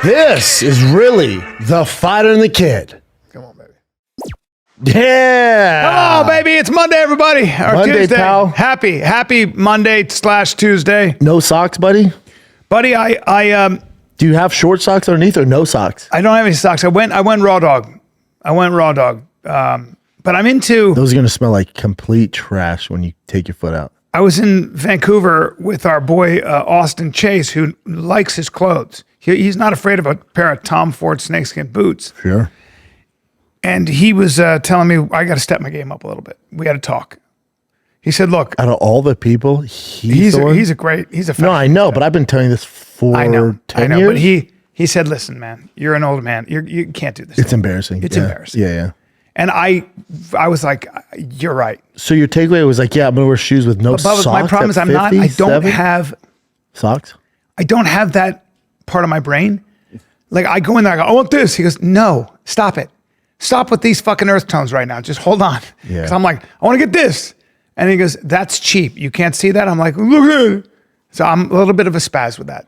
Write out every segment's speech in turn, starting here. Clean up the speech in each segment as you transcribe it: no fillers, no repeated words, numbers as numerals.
This is really the Fighter and the Kid. Come on, baby. Yeah. Come on, baby. It's Monday, everybody. Or Monday, Tuesday. pal. Happy Monday/Tuesday. No socks, buddy? Buddy, I Do you have short socks underneath or no socks? don't have any socks. I went raw dog. But I'm into. Those are going to smell like complete trash when you take your foot out. I was in Vancouver with our boy Austin Chase, who likes his clothes. He's not afraid of a pair of Tom Ford snakeskin boots. Sure. And he was telling me I got to step my game up a little bit. We got to talk. He said, "Look, Out of all the people, he's a No, I know, but I've been telling you this for 10 years. But he said, "Listen, man, you're an old man. You can't do this. It's embarrassing. It's Yeah. embarrassing." Yeah. And I was like, "You're right." So your takeaway was like, yeah, I'm going to wear shoes with no But socks. my problem is I don't have socks. I don't have that part of my brain. Like I go in there, I go, "I want this." He goes, "No, stop it. Stop with these fucking earth tones right now. Just hold on." Yeah. Because I'm like, "I want to get this." And he goes, "That's cheap. You can't see that." I'm like, "Look at it." So I'm a little bit of a spaz with that.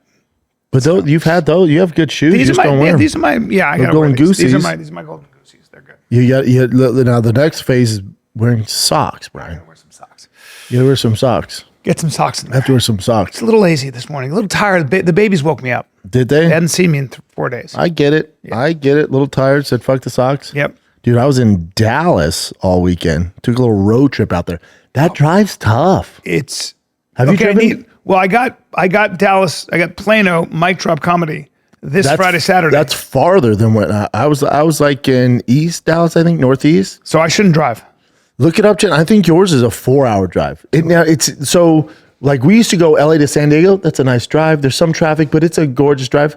But those, you have good shoes. These you are just don't wear them. these are my, I got golden these. These are goosies. my golden goosies. They're good. Now the next phase is wearing socks, Brian. Wear some socks. You gotta wear some socks. Get some socks in I there. have to wear some socks. It's a little lazy this morning. A little tired. The babies woke me up. Did they? They hadn't seen me in 4 days. I get it. I get it. A little tired. Said fuck the socks. Yep. Dude, I was in Dallas all weekend. Took a little road trip out there. That drive's tough. It's Have you driven? Well, I got Dallas. I got Plano Mic Drop Comedy this Friday, Saturday. That's farther than what I was. I was like in East Dallas, I think, Northeast. So I shouldn't drive. Look it up, Jen. I think yours is a 4-hour drive. It's so like we used to go LA to San Diego. That's a nice drive. There's some traffic, but it's a gorgeous drive.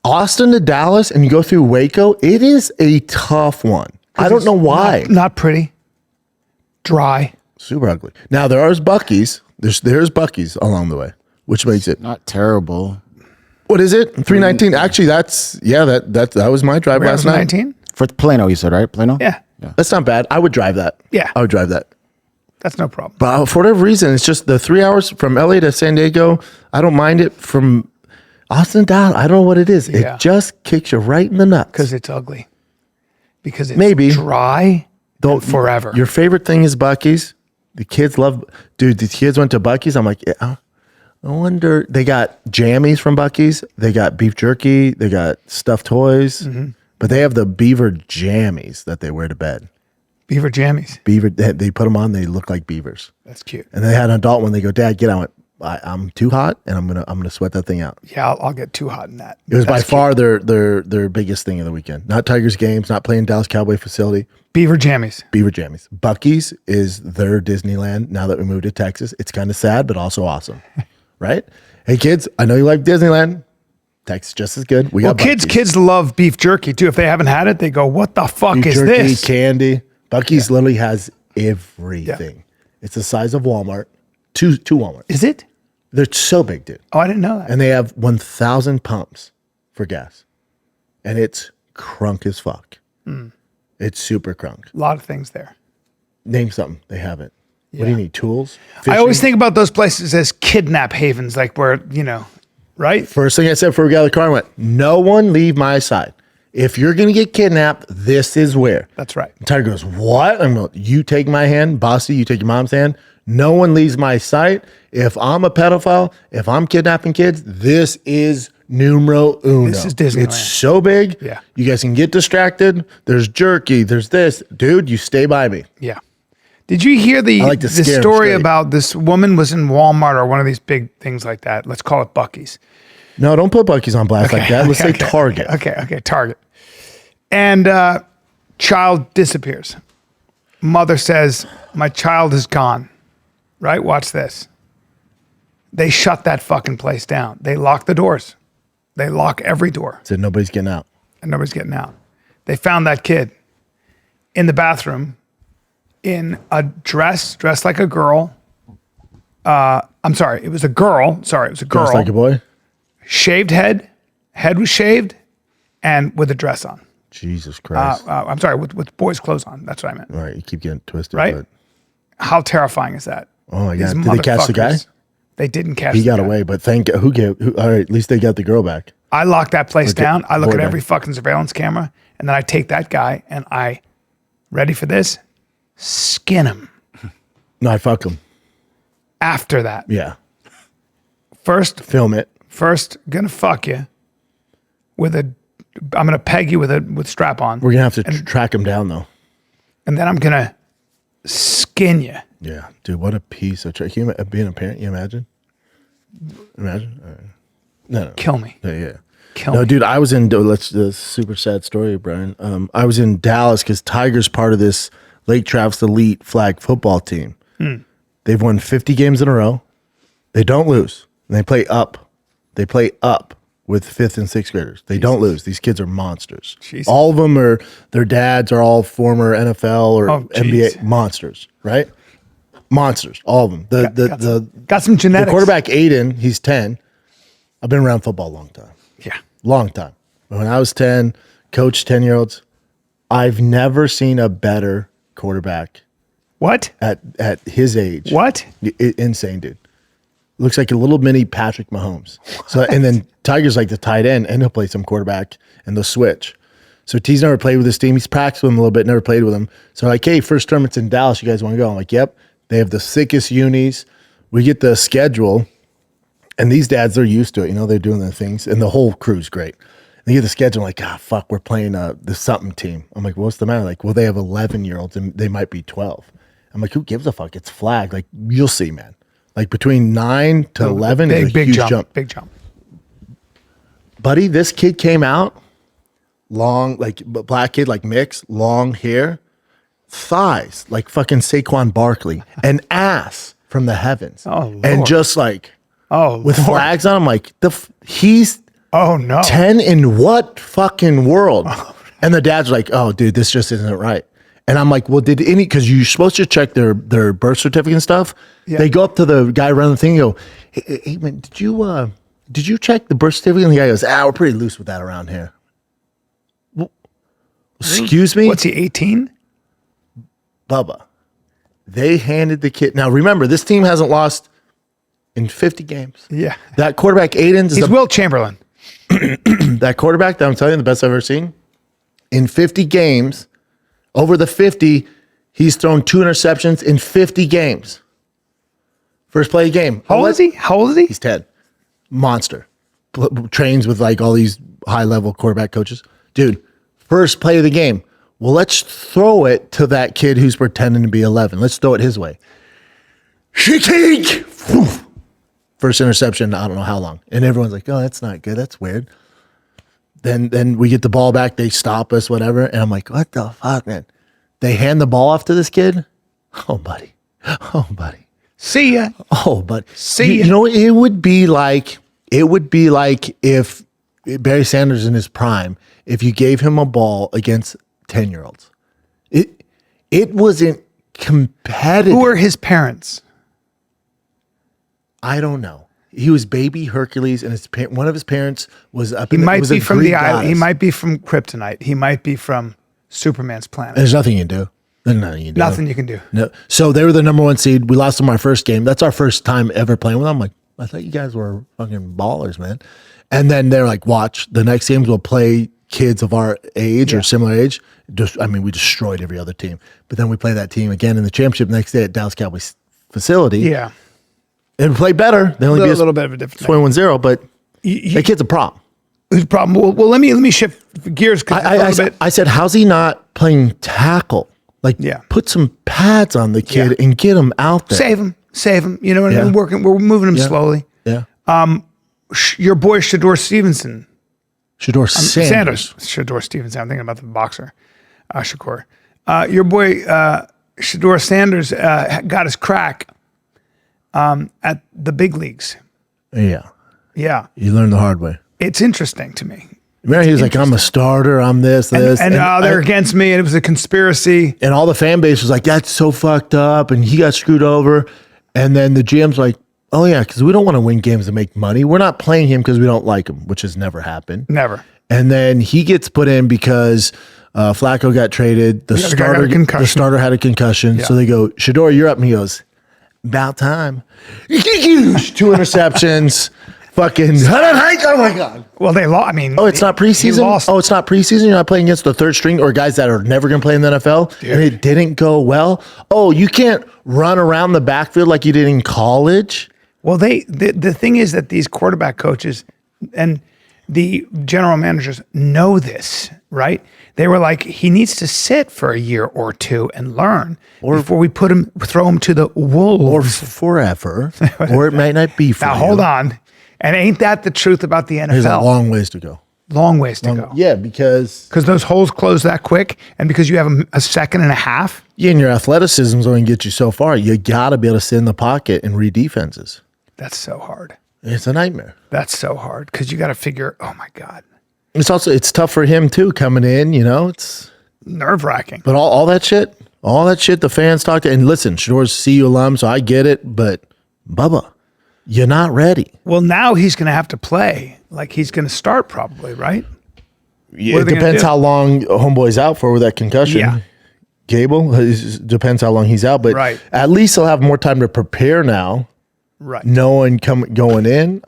Austin to Dallas, and you go through Waco. It is a tough one. I don't know why. Not pretty. Dry. Super ugly. Now there are Buc-ees. There's Buc-ees along the way, which makes it Not terrible. What is it? 319. Actually, that was my drive last night. 19? For Plano, you said, right? Plano? Yeah. That's not bad. I would drive that. Yeah. I would drive that. That's no problem. But for whatever reason, it's just the 3 hours from LA to San Diego. I don't mind it. From Austin down, I don't know what it is. Yeah. It just kicks you right in the nuts. Because it's ugly. Because it's Maybe. dry and forever. Your favorite thing is Buc-ees. The kids love, dude, the kids went to Buc-ees. I'm like, yeah, I wonder, they got jammies from Buc-ees. They got beef jerky. They got stuffed toys. Mm-hmm. But they have the beaver jammies that they wear to bed. Beaver jammies. Beaver, they put them on. They look like beavers. That's cute. And they had an adult one. They go, "Dad, get on it. I'm too hot, and I'm gonna sweat that thing out." Yeah, I'll get too hot in that. It was by That's far their biggest thing of the weekend. Not Tigers games, not playing Dallas Cowboy facility. Beaver jammies. Beaver jammies. Buc-ees is their Disneyland now that we moved to Texas. It's kind of sad, but also awesome, right? Hey kids, I know you like Disneyland. Texas just as good. We got kids love beef jerky too. If they haven't had it, they go, "What the fuck beef is jerky, this?" Candy. Buc-ees literally has everything. Yeah. It's the size of Walmart. Two Walmart. Is it? They're so big, dude. Oh, I didn't know that. And they have 1,000 pumps for gas. And it's crunk as fuck. It's super crunk. A lot of things there. Name something. They have it. What do you need? Tools? I always Fishing? think about those places as kidnap havens, like where, right? First thing I said before we got out of the car, I went, no one leave my side. If you're going to get kidnapped, this is where. That's right. And Tiger goes, what? I'm going, you take my hand. Bossy, you take your mom's hand. No one leaves my sight. If I'm a pedophile, if I'm kidnapping kids, this is numero uno. This is Disneyland. It's so big. Yeah. You guys can get distracted. There's jerky. There's this. Dude, you stay by me. Yeah. Did you hear the like to scare 'em story straight. about this woman was in Walmart or one of these big things like that? Let's call it Buc-ees. No, don't put Buc-ees on blast like that. Let's say Target. Okay, Target. And child disappears. Mother says, "My child is gone." Right? Watch this. They shut that fucking place down. They lock the doors. They lock every door. Said nobody's getting out. And nobody's getting out. They found that kid in the bathroom in a dressed like a girl. I'm sorry, it was a girl. Sorry, it was a girl. Just like a boy. Shaved head was shaved, and with a dress on. Jesus Christ. I'm sorry, with boys' clothes on. That's what I meant. All right, you keep getting twisted. Right? But, How terrifying is that? oh my These God. Did they catch the guy? motherfuckers, They didn't catch He the got guy. away, but all right, at least they got the girl back. I lock that place down. I look at DoorDash. every fucking surveillance camera, and then I take that guy and I, ready for this, skin him. No, I fuck him. After that, Yeah. first Film it. gonna fuck you with a. I'm gonna peg you with strap on, We're going to have to track him down, though. and then I'm gonna skin you. Yeah. Dude, what a piece of trick. Can you being a parent, you imagine? Imagine? All right. No. Kill me. Yeah. Kill No, me. dude, I was in, let's, super sad story, Brian. I was in Dallas because Tiger's part of this Lake Travis Elite flag football team. They've won 50 games in a row. They don't lose. And they play up. They play up with 5th and 6th graders. They don't lose. These kids are monsters. Jesus. All of them are, their dads are all former NFL or Oh, NBA jeez. monsters, right? Monsters, all of them. Got some The genetics. quarterback, Aiden, he's 10. I've been around football a long time. Yeah. Long time. When I was 10, coached 10-year-olds. I've never seen a better quarterback What? at his age. What? Insane, dude. Looks like a little mini Patrick Mahomes. So, and then Tiger's like the tight end, and he'll play some quarterback, and they'll switch. So T's never played with his team. He's practiced with him a little bit, never played with him. So like, hey, first tournament's in Dallas. You guys want to go? I'm like, yep. They have the sickest unis. We get the schedule, and these dads, they're used to it. You know, they're doing their things, and the whole crew's great. They get the schedule, like, fuck, we're playing the something team. I'm like, what's the matter? Like, well, they have 11-year-olds, and they might be 12. I'm like, who gives a fuck? It's flag. Like, you'll see, man. Like, between 9 to 11 is a Big huge jump. jump. Big jump. Buddy, this kid came out, long, like, black kid, like, mixed, long hair, thighs, like fucking Saquon Barkley, an ass from the heavens. Oh, and Lord. just like, Oh, with Lord. flags on him, like, he's Oh no. 10 in what fucking world? And the dad's like, oh, dude, this just isn't right. And I'm like, well, because you're supposed to check their birth certificate and stuff. Yeah. They go up to the guy running the thing and go, hey man, did you check the birth certificate? And the guy goes, we're pretty loose with that around here. Well, excuse me? What's he? 18? Bubba. They handed the kid. Now remember, this team hasn't lost in 50 games. Yeah. That quarterback, Aiden's He's Will Chamberlain. that quarterback that I'm telling you, the best I've ever seen. In 50 games, over the 50, he's thrown 2 interceptions in 50 games. First play of the game. How old is he? How old is he? He's 10. Monster. Trains with like all these high-level quarterback coaches. Dude, first play of the game. Well, let's throw it to that kid who's pretending to be 11. Let's throw it his way. Shekik! First interception, I don't know how long. And everyone's like, oh, that's not good. That's weird. Then we get the ball back. They stop us, whatever. And I'm like, what the fuck, man? They hand the ball off to this kid. Oh, buddy. Oh, buddy. See ya. Oh, but See ya. you know, it would be like if Barry Sanders in his prime, if you gave him a ball against 10-year-olds. It wasn't competitive. Who are his parents? I don't know. He was baby Hercules, and one of his parents was up. He might be from Greek the island. He goddess. might be from Kryptonite. He might be from Superman's planet. There's nothing you can do. There's nothing you can do. Nothing you can do. No. So they were the number 1 seed. We lost them our first game. That's our first time ever playing with them. I'm like, I thought you guys were fucking ballers, man. And then they're like, watch, the next games we'll play kids of our age or similar age. We destroyed every other team. But then we play that team again in the championship next day at Dallas Cowboys facility. Yeah. And we play better. They only A beat us little bit of a difference. 21-0, but that kid's a problem. Who's the problem? Well, let me shift gears. I said, how's he not playing tackle? Like, put some pads on the kid and get him out there. Save him. You know what I mean? We're moving him slowly. Yeah. Your boy Shedeur Stevenson. Shedeur Sanders. Shedeur Stevenson. I'm thinking about the boxer, Shakur. Your boy Shedeur Sanders got his crack at the big leagues. Yeah. Yeah. You learned the hard way. It's interesting to me. Remember, he was like, I'm a starter, I'm this. And they're against me, and it was a conspiracy. And all the fan base was like, that's so fucked up, and he got screwed over. And then the GM's like, oh yeah, because we don't want to win games to make money. We're not playing him because we don't like him, which has never happened. Never. And then he gets put in because Flacco got traded. The starter had a concussion. Yeah. So they go, Shedeur, you're up. And he goes, about time. 2 interceptions. fucking. Oh my god. Well, they lost. I mean, Oh, it's not preseason. Oh, it's not preseason. You're not playing against the third string or guys that are never going to play in the NFL, and it didn't go well. Oh, you can't run around the backfield like you did in college. Well, the thing is that these quarterback coaches and the general managers know this, right? They were like, he needs to sit for a year or two and learn before we throw him to the wolves. Or forever, or it might not be for Now, you. hold on. And ain't that the truth about the NFL? There's a long ways to go. Long ways to go. Yeah, because those holes close that quick, and because you have a second and a half. yeah, and your athleticism is only get you so far. You got to be able to sit in the pocket and read defenses. That's so hard. It's a nightmare. That's so hard because you got to figure, oh my God. It's tough for him too coming in, it's Nerve wracking. but all that shit the fans talk to, and listen, Shedeur's CU alum, so I get it, but Bubba, you're not ready. Well, now he's going to have to play. Like he's going to start probably, right? Yeah, it depends how long homeboy's out for with that concussion. Yeah. Gable, depends how long he's out, but Right. at least he'll have more time to prepare now, Right. knowing going in.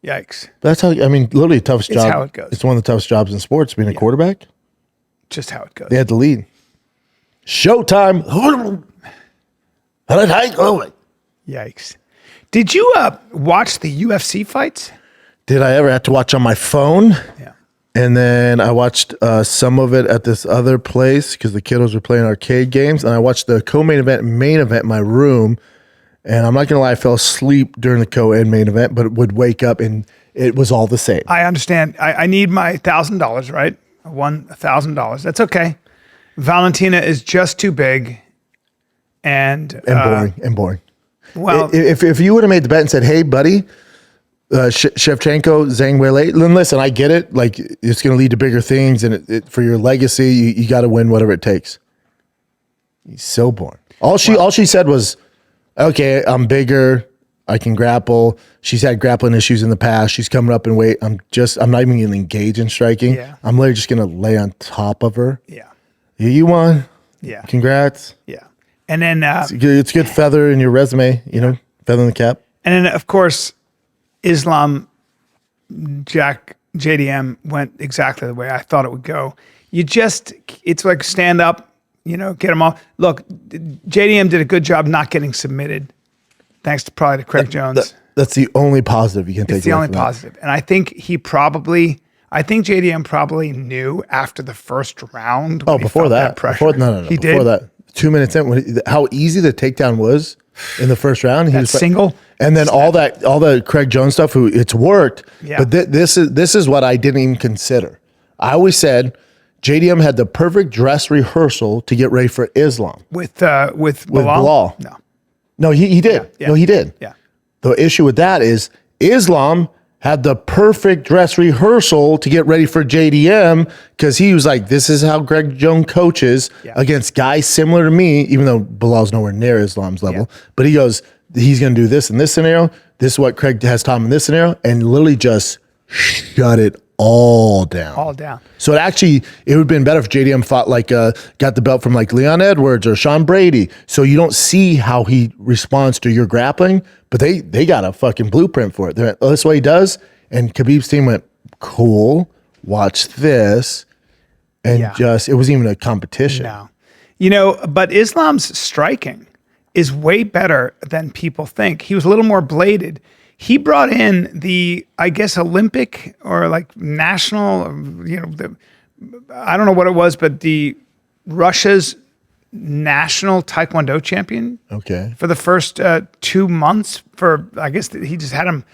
Yikes. That's how, literally toughest It's job. how it goes. It's one of the toughest jobs in sports, being a quarterback. Just how it goes. They had to lead. Showtime. Yikes. Did you watch the UFC fights? Did I ever have to watch on my phone? Yeah. And then I watched some of it at this other place because the kiddos were playing arcade games. And I watched the co-main event and main event in my room. And I'm not going to lie, I fell asleep during the co-ed main event, but would wake up and it was all the same. I understand. I need my $1,000, right? I won $1,000. That's okay. Valentina is just too big. And boring. Well, If you would have made the bet and said, hey, buddy, Shevchenko, Zhang Weili, then listen, I get it. Like, it's going to lead to bigger things. And for your legacy, you got to win whatever it takes. He's so boring. All she said was, okay, I'm bigger. I can grapple. She's had grappling issues in the past. She's coming up in weight. I'm not even going to engage in striking. Yeah. I'm literally just going to lay on top of her. yeah. You won. Yeah. Congrats. Yeah. And then, It's a good feather in your resume, feather in the cap. and then of course, Islam JDM went exactly the way I thought it would go. It's like stand up, get them off. Look, JDM did a good job not getting submitted, thanks to probably to Craig Jones. That's the only positive you can take. It's the only positive. And I think JDM probably knew after the first round. Oh, before that. pressure. No. He Before did. that. 2 minutes in, how easy the takedown was in the first round. He That was single. and then all the Craig Jones stuff. It's worked. Yeah. But this is what I didn't even consider. I always said JDM had the perfect dress rehearsal to get ready for Islam With Belal? Belal. No, he did. Yeah. No, he did. Yeah. The issue with that is Islam had the perfect dress rehearsal to get ready for JDM because he was like, this is how Greg Jones coaches against guys similar to me, even though Bilal's nowhere near Islam's level. Yeah. But he goes, he's going to do this in this scenario. This is what Craig has taught him in this scenario, and literally just shut it all down. All down. So it would have been better if JDM fought got the belt from like Leon Edwards or Sean Brady. So you don't see how he responds to your grappling, but they got a fucking blueprint for it. That's what he does. And Khabib's team went, cool, watch this. And it wasn't even a competition. No. But Islam's striking is way better than people think. He was a little more bladed. He brought in the, I guess, Olympic or like national, I don't know what it was, but the Russia's national Taekwondo champion. Okay. For the first 2 months I guess he just had him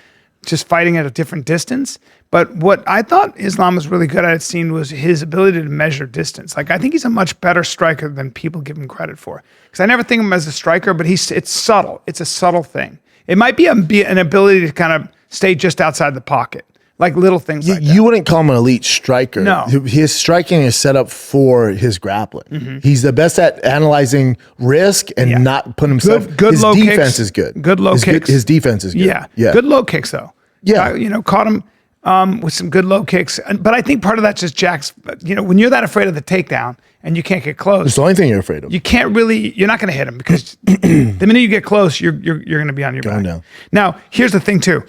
just fighting at a different distance. But what I thought Islam was really good at, it seemed, was his ability to measure distance. Like, I think he's a much better striker than people give him credit for. Because I never think of him as a striker, but it's subtle. It's a subtle thing. It might be an ability to kind of stay just outside the pocket, like little things like that. You wouldn't call him an elite striker. No. His striking is set up for his grappling. Mm-hmm. He's the best at analyzing risk and not putting himself. Good his low defense kicks. is good. Good low kicks. His defense is good. Yeah. Good low kicks, though. Yeah. Caught him with some good low kicks. But I think part of that's just Jack's, when you're that afraid of the takedown and you can't get close. It's the only thing you're afraid of. You're not going to hit him because the minute you get close, you're going to be on your back. down. Now, here's the thing too.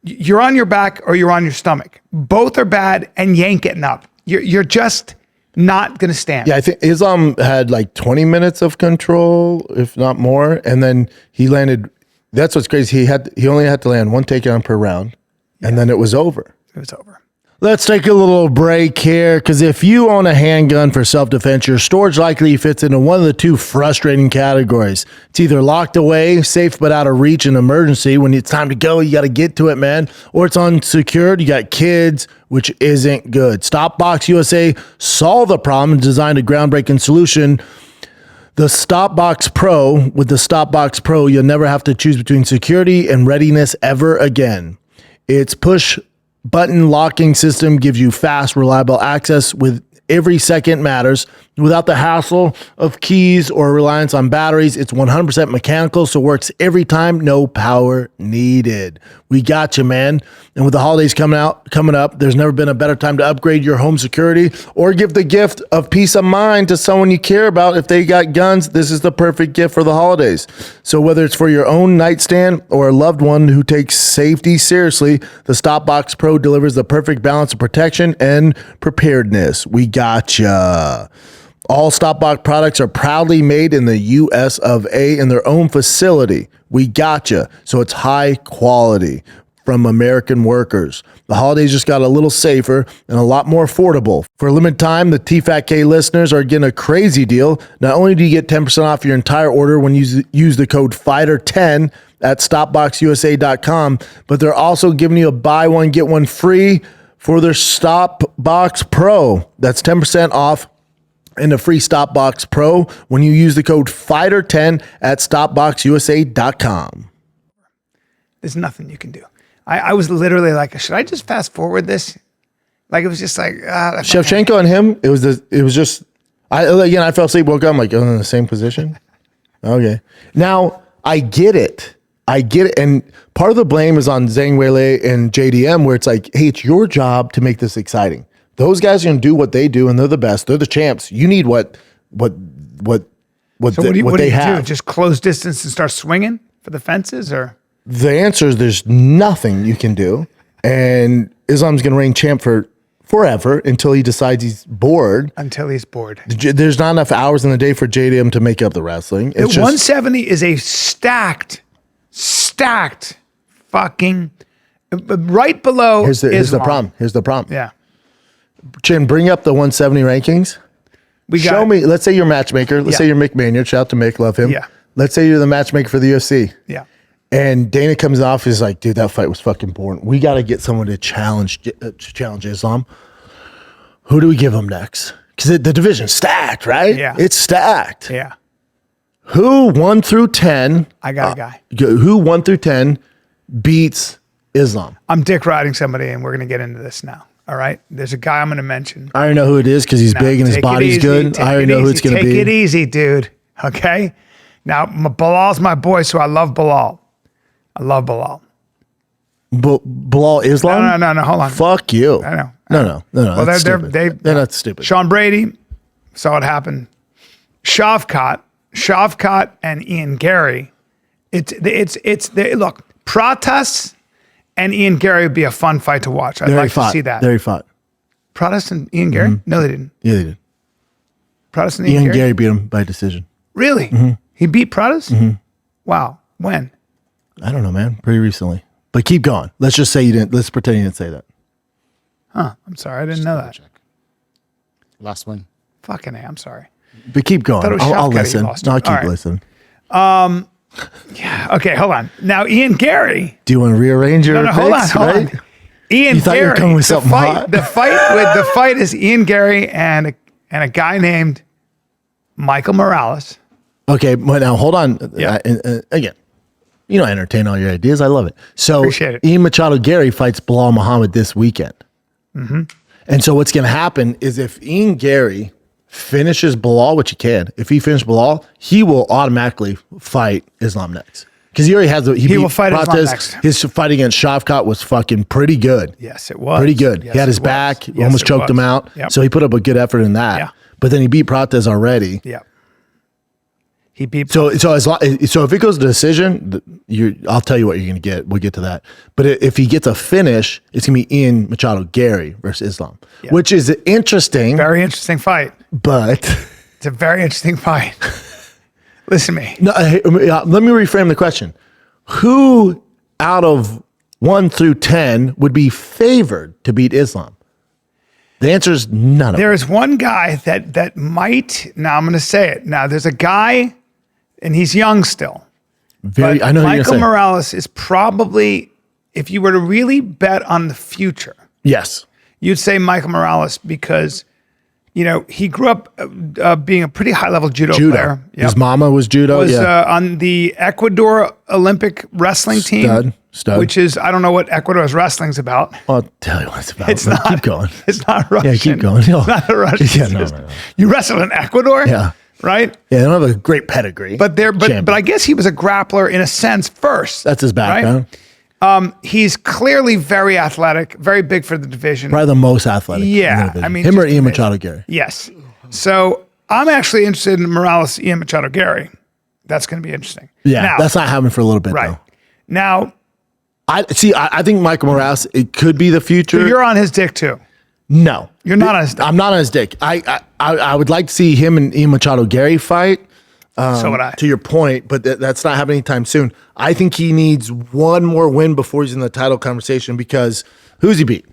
you're on your back or you're on your stomach. Both are bad, and you ain't getting up. You're just not going to stand. Yeah, I think Islam had like 20 minutes of control, if not more, and then he landed. That's what's crazy. He only had to land one takedown per round, and then it was over. It was over. Let's take a little break here, because if you own a handgun for self-defense, your storage likely fits into one of the two frustrating categories. It's either locked away, safe but out of reach in emergency. When it's time to go, you got to get to it, man. Or it's unsecured, you got kids, which isn't good. Stopbox USA solved the problem and designed a groundbreaking solution. The Stopbox Pro. With the Stopbox Pro, you'll never have to choose between security and readiness ever again. Its push button locking system gives you fast, reliable access with every second matters without the hassle of keys or reliance on batteries. It's 100% mechanical, so works every time, no power needed. We got you, man. And with the holidays coming up, there's never been a better time to upgrade your home security or give the gift of peace of mind to someone you care about. If they got guns, this is the perfect gift for the holidays. So whether it's for your own nightstand or a loved one who takes safety seriously, the Stopbox Pro delivers the perfect balance of protection and preparedness. We gotcha. All Stopbox products are proudly made in the US of A in their own facility. We gotcha. So it's high quality from American workers. The holidays just got a little safer and a lot more affordable. For a limited time, the TFATK listeners are getting a crazy deal. Not only do you get 10% off your entire order when you use the code FIGHTER10 at StopBoxUSA.com, but they're also giving you a buy one, get one free for their Stopbox Pro. That's 10% off and a free Stopbox Pro when you use the code FIGHTER10 at StopBoxUSA.com. There's nothing you can do. I was literally like, should I just fast forward this? Like, it was just like Shevchenko and him. It was just. I fell asleep, woke up. I'm like, oh, in the same position. Okay. Now I get it, and part of the blame is on Zhang Weili and JDM, where it's like, hey, it's your job to make this exciting. Those guys are gonna do what they do, and they're the best. They're the champs. You need what they have. Just close distance and start swinging for the fences, or the answer is there's nothing you can do, and Islam's gonna reign champ for forever until he decides he's bored. Until he's bored. There's not enough hours in the day for JDM to make up the wrestling. The 170 is a stacked fucking right below. Here's the problem. Yeah. Chin, bring up the 170 rankings. Show me. Let's say you're a matchmaker. Let's say you're Mick Maynard. Shout out to Mick, love him. Yeah. Let's say you're the matchmaker for the UFC. Yeah. And Dana comes off, he's like, dude, that fight was fucking boring. We got to get someone to challenge Islam. Who do we give him next? Because the division's stacked, right? Yeah. It's stacked. Yeah. Who 1 through 10? I got a guy. Who 1 through 10 beats Islam? I'm dick riding somebody, and we're going to get into this now. All right? There's a guy I'm going to mention. I already know who it is because he's big and his body's good. I already know who it's going to be. Take it easy, dude. Okay? Now, Bilal's my boy, so I love Bilal. Belal Islam? No, hold on. Fuck you. I know. No. Well, they're not stupid. Sean Brady, saw it happen. Shavkat and Ian Garry. Look, Pratas and Ian Garry would be a fun fight to watch. I'd like to see that. They fought. Pratas and Ian Garry? Mm-hmm. No, they didn't. Yeah, they did. Pratas and Ian Garry? Garry beat him by decision. Really? Mm-hmm. He beat Pratas? Mm-hmm. Wow. When? I don't know, man. Pretty recently. But keep going. Let's just say you didn't. Let's pretend you didn't say that. Huh. I'm sorry. I didn't know that. Check. Last win. Fucking A. I'm sorry. But keep going. I'll listen. No, I'll keep listening. Yeah. Okay. Hold on. Now, Ian Garry. Do you want to rearrange your picks? Hold on. Ian you thought Garry. You were coming with something hot? The fight is Ian Garry and a guy named Michael Morales. Okay, but now hold on. Yeah. Again, you know, I entertain all your ideas. I love it. So Appreciate it. Ian Machado Garry fights Belal Muhammad this weekend. Mm-hmm. And so what's going to happen is if Ian Garry finishes Belal, which he can, if he finishes Belal, he will automatically fight Islam next. Because he already has he will fight Islam next. His fight against Shavkat was fucking pretty good. Yes, it was. Pretty good. Yes, he had his back, almost choked him out. Yep. So he put up a good effort in that. Yeah. But then he beat Prates already. Yeah. He beat. So if it goes to decision, I'll tell you what you're going to get. We'll get to that. But if he gets a finish, it's going to be Ian Machado Garry versus Islam, which is interesting. Very interesting fight. But it's a very interesting fight. Listen to me. No, let me reframe the question. Who out of 1 through 10 would be favored to beat Islam? The answer is none of them. There is one guy that might. Now I'm going to say it. Now there's a guy, and he's young still. I know Michael Morales is probably, if you were to really bet on the future, yes, you'd say Michael Morales because, he grew up being a pretty high level judo player. Yep. His mama was judo. Was on the Ecuador Olympic wrestling team. Stud. Which is, I don't know what Ecuador's wrestling's about. I'll tell you what it's about. It's not. Keep going. It's not Russian. Yeah, keep going. No. It's not a Russian. Yeah, no. You wrestled in Ecuador? Yeah. Right? Yeah, they don't have a great pedigree. But I guess he was a grappler in a sense first. That's his background. Right? He's clearly very athletic, very big for the division. Probably the most athletic. Yeah. I mean, him or Ian Machado Garry. Yes. So I'm actually interested in Morales, Ian Machado Garry. That's going to be interesting. Yeah, now, that's not happening for a little bit, right. though. Now, I think Michael Morales, it could be the future. So you're on his dick too. No. You're not on his dick. I'm not on his dick. I would like to see him and Ian Machado Garry fight. So would I. To your point, but that's not happening anytime soon. I think he needs one more win before he's in the title conversation because who's he beat?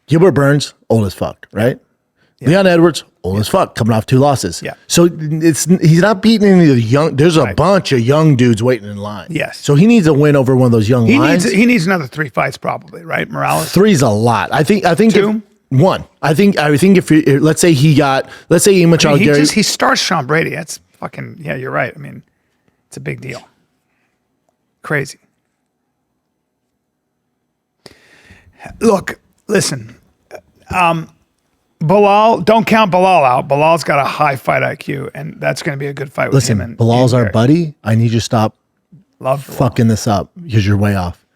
Gilbert Burns, old as fuck, right? Yeah. Leon Edwards, old as fuck, coming off 2 losses. Yeah. So he's not beating any of the young. There's a bunch of young dudes waiting in line. Yes. So he needs a win over one of those young lines. He needs another 3 fights probably, right? Morales. 3's a lot. I think 2. One. I think if let's say Ian Machado Garry. He starts Sean Brady. That's fucking, yeah, you're right. I mean, it's a big deal. Crazy. Look, listen. Bilal, don't count Bilal out. Bilal's got a high fight IQ, and that's going to be a good fight with him. Listen, Bilal's our buddy. I need you to stop fucking this up because you're way off.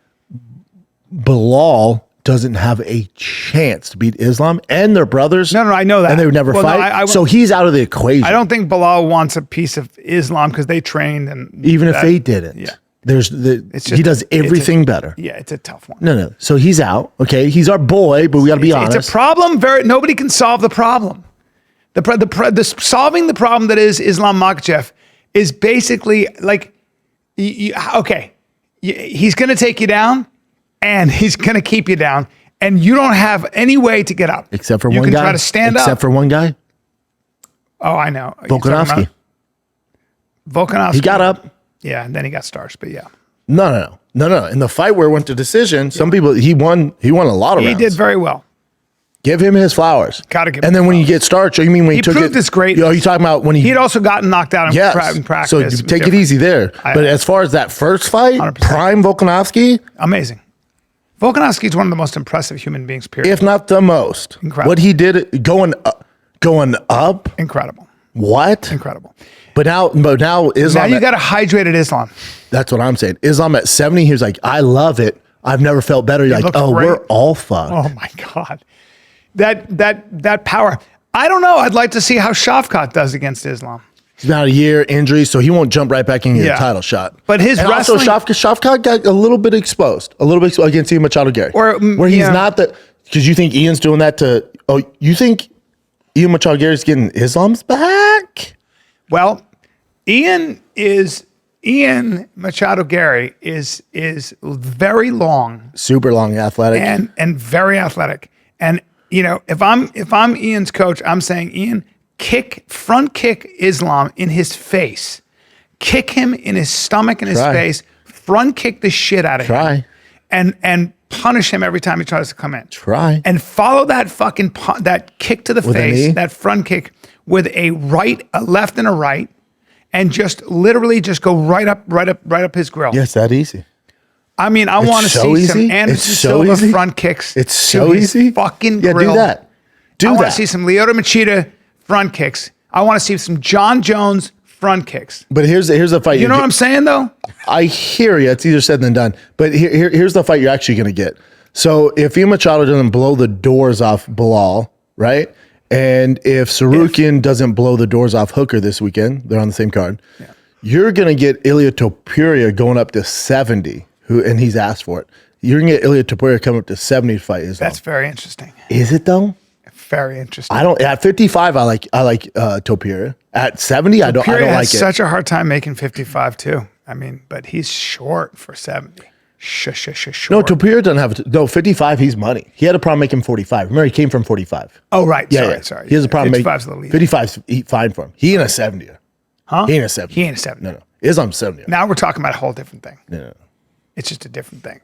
Bilal doesn't have a chance to beat Islam, and they're brothers. No, I know that. And they would never fight. So he's out of the equation. I don't think Bilal wants a piece of Islam because they trained. And even if they didn't. Yeah. He does everything better. Yeah, it's a tough one. No. So he's out. Okay, he's our boy, but we got to be honest. It's a problem. Nobody can solve the problem. Solving the problem that is Islam Makhachev is basically like, he's going to take you down, and he's going to keep you down, and you don't have any way to get up except for one guy. You can try to stand up, except for one guy. Oh, I know. Volkanovski. He got up. Yeah, and then he got starched, but yeah. No. In the fight where it went to decision, some people he won a lot of rounds. He did very well. Give him his flowers. Gotta give him. And then when you get starched, you mean when he took proved this great. You talking about when he'd also gotten knocked out in practice. So you take it easy there. But as far as that first fight, 100%. Prime Volkanovski, amazing. Volkanovski is one of the most impressive human beings. Period. If not the most. Incredible. What he did going up. Incredible. What? Incredible. But now Islam. Now you got a hydrated Islam. That's what I'm saying. Islam at 70, he was like, I love it. I've never felt better. You're like, oh, great. We're all fucked. Oh my God. That power. I don't know. I'd like to see how Shavkat does against Islam. He's about a year injury, so he won't jump right back into the title shot. But his wrestling. Also, Shavkat got a little bit exposed against Ian Machado Garry. Where he's not that, because you think Ian's doing that you think Ian Machado Garry's getting Islam's back? Well, Ian Machado Garry is very long, super long, athletic, and very athletic. And if I'm Ian's coach, I'm saying, Ian, front kick Islam in his face, kick him in his stomach and his face, front kick the shit out of him, and punish him every time he tries to come in. And follow that fucking that kick to the face, that front kick with a left and a right. And just literally just go right up his grill. Yes, that easy. I mean, I want to see some Anderson Silva front kicks. It's so easy. Fucking grill. Yeah, do that. I want to see some Lyoto Machida front kicks. I want to see some John Jones front kicks. But here's the fight. You know what I'm saying, though? I hear you. It's easier said than done. But here's the fight you're actually going to get. So if Ian Machado doesn't blow the doors off Belal, right? And if Tsarukyan doesn't blow the doors off Hooker this weekend, they're on the same card. Yeah. You're going to get Ilia Topuria going up to 70, and he's asked for it. You're going to get Ilia Topuria coming up to 70 to fight Islam. That's very interesting. Is it though? Very interesting. I don't. At 55, I like Topuria. At 70, I don't like it. Such a hard time making 55 too. I mean, but he's short for 70. Short. No, Topuria doesn't have 55. He's money. He had a problem making 45. Remember, he came from 45. Oh, right. Sorry. He has a problem making 55's a little easy. 55's fine for him. He ain't a 70. Huh? He ain't a 70. He ain't a 70. No. Islam's 70. Now we're talking about a whole different thing. Yeah. It's just a different thing.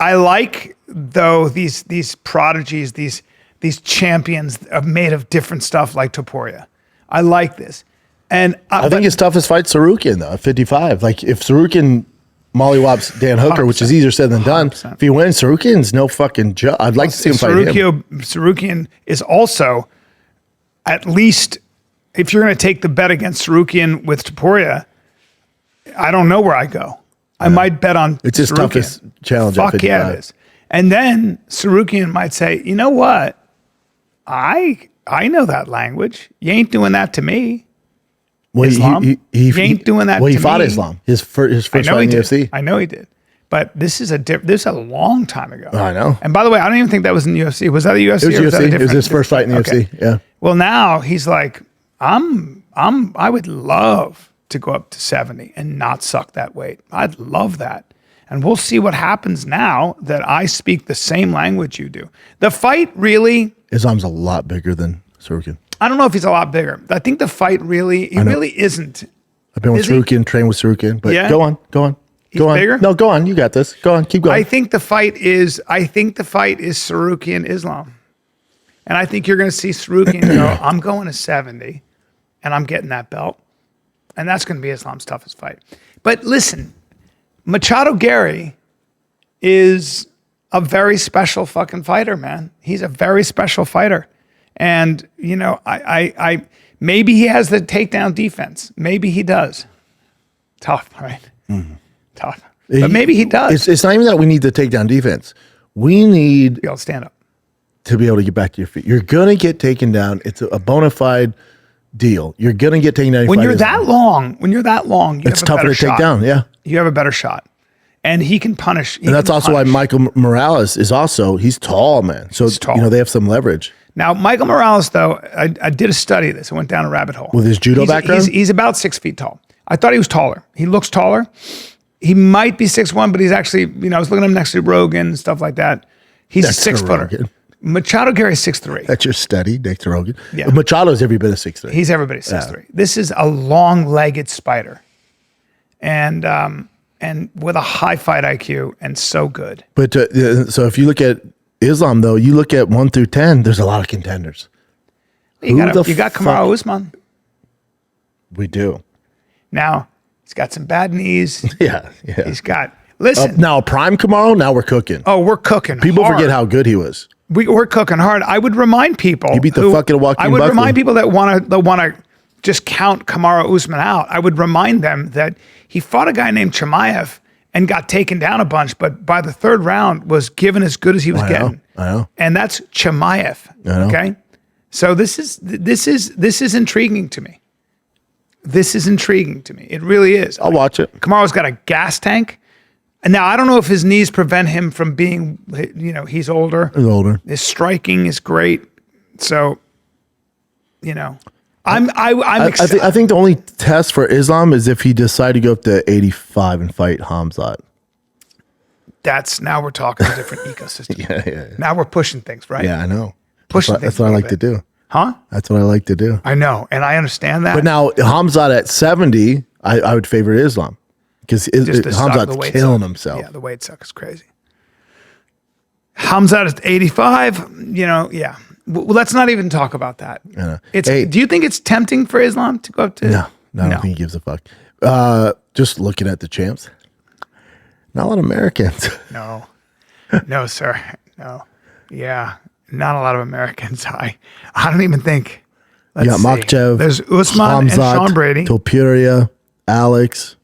I like though these prodigies, these champions made of different stuff like Topuria. I like this, and I think his toughest fight's Tsarukyan though. At 55, like if Tsarukyan mollywops Dan Hooker, which is easier said than done. 100%. If he wins, Tsarukyan's no fucking joke. I'd like to see him fight him. Tsarukyan is also at least if you're going to take the bet against Tsarukyan with Topuria, I don't know where I go. I might bet on it's his Tsarukyan. toughest challenge. Fuck at 55. yeah, it is. And then Tsarukyan might say, you know what? I know that language. You ain't doing that to me. Well, Islam? You ain't doing that Well, he to fought me. Islam. His first fight in the UFC. I know he did. But this is a long time ago. I know. And by the way, I don't even think that was in the UFC. Was that a UFC? It was or was that a UFC. It was different- his first fight in the UFC. Yeah. Well, now he's like, I would love to go up to 70 and not suck that weight. I'd love that. And we'll see what happens now that I speak the same language you do. The fight really, Islam's a lot bigger than Tsarukyan. I don't know if he's a lot bigger. I think the fight really, he really isn't. I've been with Is he? Tsarukyan, trained with Tsarukyan, but Yeah? go on. Go on. bigger? No, go on. You got this. Go on. Keep going. I think the fight is Tsarukyan Islam. And I think you're going to see Tsarukyan go, I'm going to 70 and I'm getting that belt. And that's going to be Islam's toughest fight. But listen, Machado Garry is a very special fucking fighter, man. He's a very special fighter. And, you know, I maybe he has the takedown defense. Maybe he does. Tough, right? Tough. But maybe he does. It's not even that we need the takedown defense. We need Be able to stand up. to be able to get back to your feet. You're going to get taken down. It's a bona fide deal. You're going to get taken down. When you're that long, you it's have a tougher better to shot. take down. Yeah. You have a better shot. And he can punish. And that's also why Michael Morales is he's tall, man. So, tall. you know, they have some leverage. Now, Michael Morales, though, I did a study of this. I went down a rabbit hole. With his judo background? He's about 6 feet tall. I thought he was taller. He looks taller. He might be 6'1", but he's actually, you know, I was looking at him next to Rogan and stuff like that. He's Next a to 6-footer. Rogan. Machado Garry's 6'3". That's your study, Nick Rogan. Yeah. Machado's every bit of 6'3". He's everybody's 6'3". This is a long-legged spider. And with a high fight IQ and so good. But so if you look at Islam, though, you look at 1 through 10, there's a lot of contenders. You got Kamaru Usman. We do. Now, he's got some bad knees. Yeah. He's got, listen. Now, prime Kamaru, now we're cooking. Oh, we're cooking People hard. forget how good he was. We're cooking hard. I would remind people. He beat the fucking Joaquin I would Buckley. remind people that want to just count Kamaru Usman out. I would remind them that he fought a guy named Chimaev and got taken down a bunch, but by the third round was given as good as he was getting. I know. And that's Chimaev. know. Okay. So this is intriguing to me. This is intriguing to me. It really is. I'll watch it. Kamaru's got a gas tank. And now I don't know if his knees prevent him from being, you know, he's older. He's older. His striking is great. So, you know, I'm excited. I think the only test for Islam is if he decided to go up to 85 and fight Hamzat. Now we're talking a different ecosystem. Yeah. Now we're pushing things, right? Yeah, I know. Pushing That's things what a I little like to bit. do. Huh? That's what I like to do. I know. And I understand that. But now Hamzat at 70, I would favor Islam because Hamzat's killing himself. Yeah, the weight suck is crazy. Hamzat is 85. You know, yeah. Well, let's not even talk about that. Do you think it's tempting for Islam to go up to? No, I don't think he gives a fuck. Just looking at the champs, not a lot of Americans. No, sir. No. Yeah. Not a lot of Americans. I don't even think. You got Makhachev. There's Usman Hamzat, and Sean Brady. Topuria, Alex,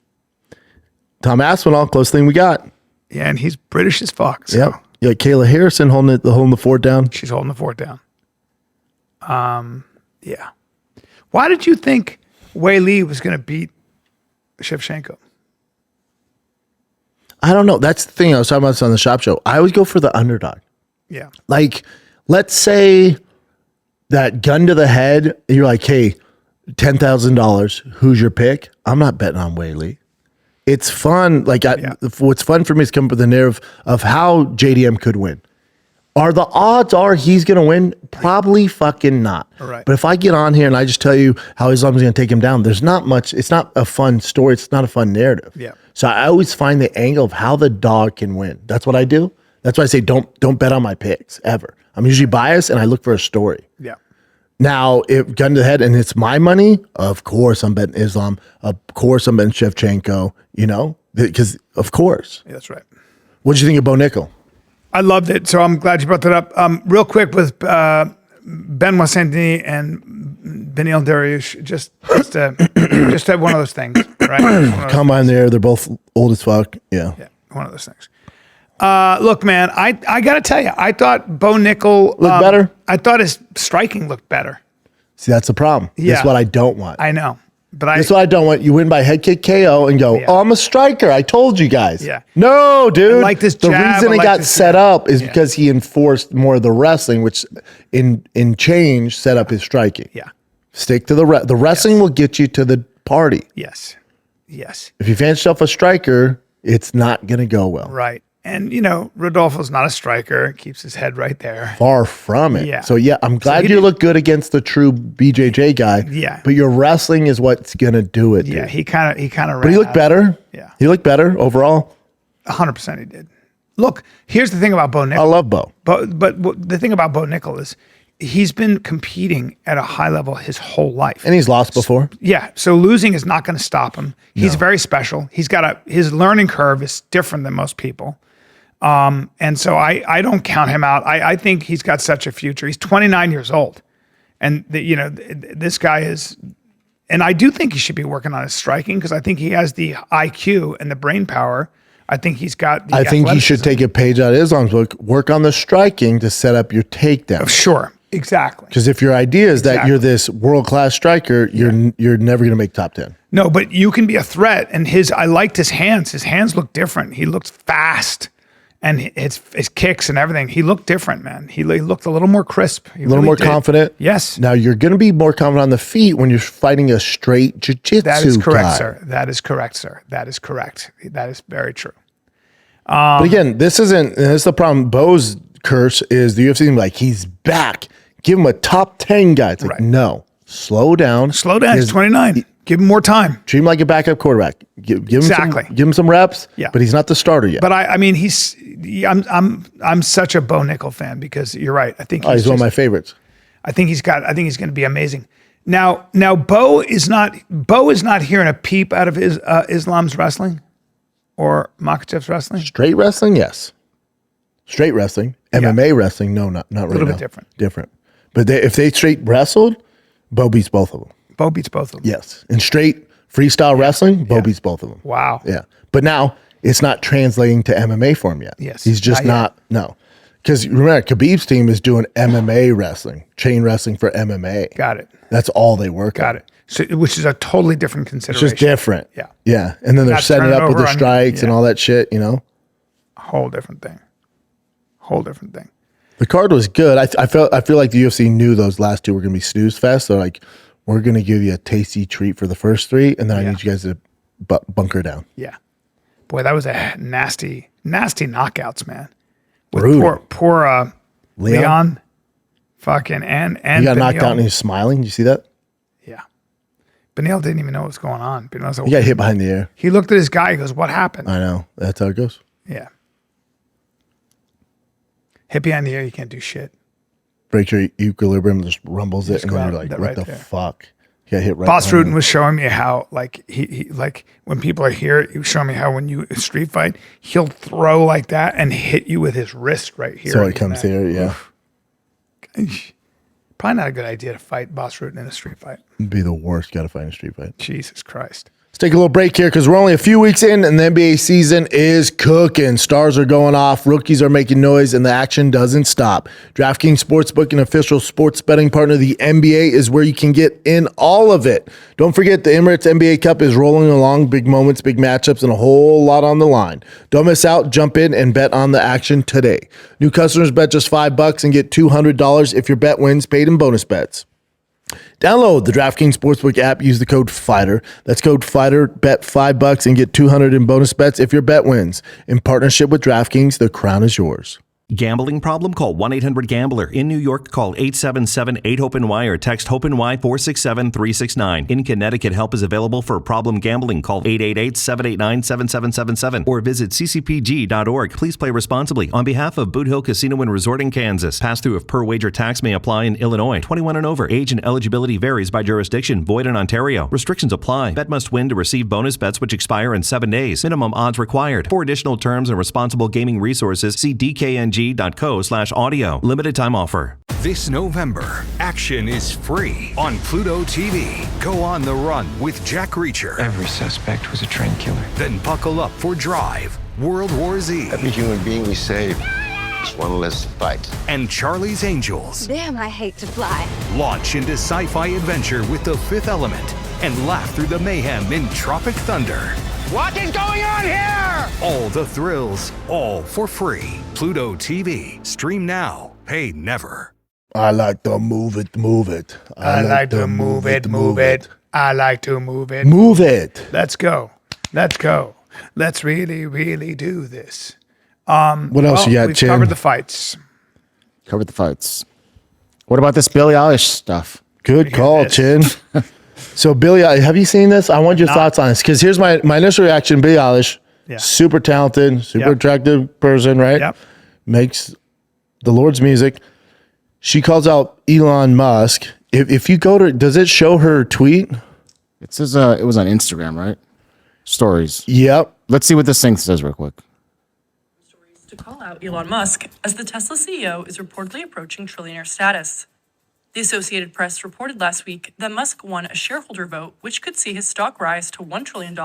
Tom Aspinall, close thing we got. Yeah, and he's British as fuck. So Yep. You got Kayla Harrison holding the fort down. she's holding the fort down. Yeah. Why did you think Wei Li was going to beat Shevchenko. I don't know. That's the thing I was talking about this on the Shop Show. I always go for the underdog. Yeah. Like, let's say that gun to the head, you're like, hey, $10,000, who's your pick? I'm not betting on Wei Li. It's fun. Like, what's fun for me is come up with the narrative of how JDM could win. Are the odds he's going to win? Probably fucking not. Right. But if I get on here and I just tell you how Islam's going to take him down, there's not much. It's not a fun story. It's not a fun narrative. Yeah. So I always find the angle of how the dog can win. That's what I do. That's why I say don't bet on my picks ever. I'm usually biased and I look for a story. Yeah. Now, if gun to the head and it's my money, of course I'm betting Islam. Of course I'm betting Shevchenko, because of course. Yeah, that's right. What did you think of Bo Nickal? I loved it. So I'm glad you brought that up. Real quick with Benoit Saint-Denis and Beneil Dariush, just one of those things, right? Come on there. They're both old as fuck. Yeah. Yeah, one of those things. Look, man, I got to tell you, I thought Bo Nickal Looked better? I thought his striking looked better. See, that's the problem. Yeah. That's what I don't want. I know. But That's what I don't want. You win by head kick KO and go, oh, I'm a striker. I told you guys. Yeah. No, dude. I like this the jab, reason I it like got this set jab. up is because he enforced more of the wrestling, which in change set up his striking. Yeah. Stick to the wrestling will get you to the party. Yes. Yes. If you fancy yourself a striker, it's not going to go well. Right. And, Rodolfo's not a striker. Keeps his head right there. Far from it. Yeah. So, yeah, I'm glad he you did- look good against the true BJJ guy. Yeah. But your wrestling is what's going to do it, Yeah, dude. he kind of But he looked better. Yeah. He looked better overall. 100% he did. Look, here's the thing about Bo I Nickal. love Bo. But the thing about Bo Nickal is he's been competing at a high level his whole life. And he's lost before. Yeah, so losing is not going to stop him. He's very special. He's got his learning curve is different than most people. And so I don't count him out. I think he's got such a future. He's 29 years old. And this guy is, and I do think he should be working on his striking because I think he has the IQ and the brain power. I think he's got the I think he should athleticism. take a page out of Islam's book, work on the striking to set up your takedown. Sure, exactly. Because if your idea is that Exactly. you're this world-class striker, you're never going to make top 10. No, but you can be a threat. And I liked his hands. His hands looked different. He looked fast. And his kicks and everything, he looked different, man. He looked a little more crisp. A little more confident. Yes. Now, you're going to be more confident on the feet when you're fighting a straight jiu-jitsu That is correct, guy. sir. That is correct, sir. That is correct. That is very true. But again, this is the problem. Bo's curse is the UFC like, he's back. Give him a top 10 guy. It's like, Right. no. Slow down. Slow down. He's 29. Give him more time. Treat him like a backup quarterback. Give Exactly. give him some reps. Yeah. But he's not the starter yet. But I mean, I'm such a Bo Nickal fan because you're right. I think He's one of my favorites. I think he's going to be amazing. Now Bo is not hearing a peep out of Islam's wrestling or Makhachev's wrestling. Straight wrestling, yes. Straight wrestling. MMA wrestling, no, not really. A little bit different. Different. But if they straight wrestled, Bo beats both of them. Bo beats both of them. Yes. And straight freestyle wrestling, Bo beats both of them. Wow. Yeah. But now it's not translating to MMA for him yet. Yes. He's just Not no. Because remember, Khabib's team is doing MMA wrestling, chain wrestling for MMA. Got it. That's all they work on. Got it. So, which is a totally different It's consideration. just different. Yeah. Yeah. And then they're Not setting it turning up with over the on- strikes and yeah. all that shit, Whole different thing. Whole different thing. The card was good. I feel like the UFC knew those last two were going to be snooze fest. So like, we're going to give you a tasty treat for the first three, and then I need you guys to bunker down. Yeah. Boy, that was a nasty knockouts, man. With Brutal. poor Leon. Fucking and He got knocked Beneil. out and he's smiling. Did you see that? Yeah. Beneil didn't even know what was going on. Beneil's like, He got hit behind the ear. he looked at his guy. He goes, "What happened?" I know. That's how it goes. Yeah. Hit behind the ear, you can't do shit. Breaks your equilibrium, just rumbles it, and go then out you're like, that what right the there. fuck? He got hit right Boss behind Rutan was showing me how, like, he like when people are here, he was showing me how when you street fight, he'll throw like that and hit you with his wrist right here. So in it comes your neck. here, yeah. Probably not a good idea to fight Boss Rutan in a street fight. It'd be the worst. Got to find a street fight. Jesus Christ. Let's take a little break here because we're only a few weeks in and the NBA season is cooking. Stars are going off, rookies are making noise, and the action doesn't stop. DraftKings Sportsbook, an official sports betting partner of the NBA, is where you can get in all of it. Don't forget the Emirates NBA Cup is rolling along. Big moments, big matchups, and a whole lot on the line. Don't miss out. Jump in and bet on the action today. New customers bet just $5 and get $200 if your bet wins, paid in bonus bets. Download the DraftKings Sportsbook app. Use the code FIGHTER. That's code FIGHTER. Bet $5 and get $200 in bonus bets if your bet wins. In partnership with DraftKings, the crown is yours. Gambling problem? Call 1-800-GAMBLER. In New York, call 877-8-HOPE-NY or text HOPE-NY 467-369. In Connecticut, help is available for problem gambling. Call 888-789-7777 or visit ccpg.org. Please play responsibly. On behalf of Boot Hill Casino and Resort in Kansas, pass-through of per-wager tax may apply in Illinois. 21 and over. Age and eligibility varies by jurisdiction. Void in Ontario. Restrictions apply. Bet must win to receive bonus bets which expire in 7 days. Minimum odds required. For additional terms and responsible gaming resources, see dkng.co/audio. Limited time offer. This November, action is free on Pluto TV. Go on the run with Jack Reacher. Every suspect was a train killer. Then buckle up for Drive, World War Z, Every human being we save is one less to fight. and Charlie's Angels. Damn, I hate to fly. Launch into sci-fi adventure with The Fifth Element and laugh through the mayhem in Tropic Thunder. What is going on here? All the thrills, all for free. Pluto TV. Stream now. Pay never. I like to move it, move it. I like to move it, move it. I like to move it. Move it. Let's go. Let's go. Let's really, really do this. What else you got, we've Chin? covered the fights. Covered the fights. What about this Billie Eilish stuff? Good call, this. Chin. So, Billie, have you seen this? I want your thoughts on this because here's my initial reaction. Billie Eilish, Yeah. super talented, super Yep. attractive person, right? Yep. Makes the Lord's music. She calls out Elon Musk. If you go to, does it show her tweet? It says it was on Instagram, right? Stories. Yep. Let's see what this thing says real quick. To call out Elon Musk, as the Tesla CEO is reportedly approaching trillionaire status. The Associated Press reported last week that Musk won a shareholder vote, which could see his stock rise to $1 trillion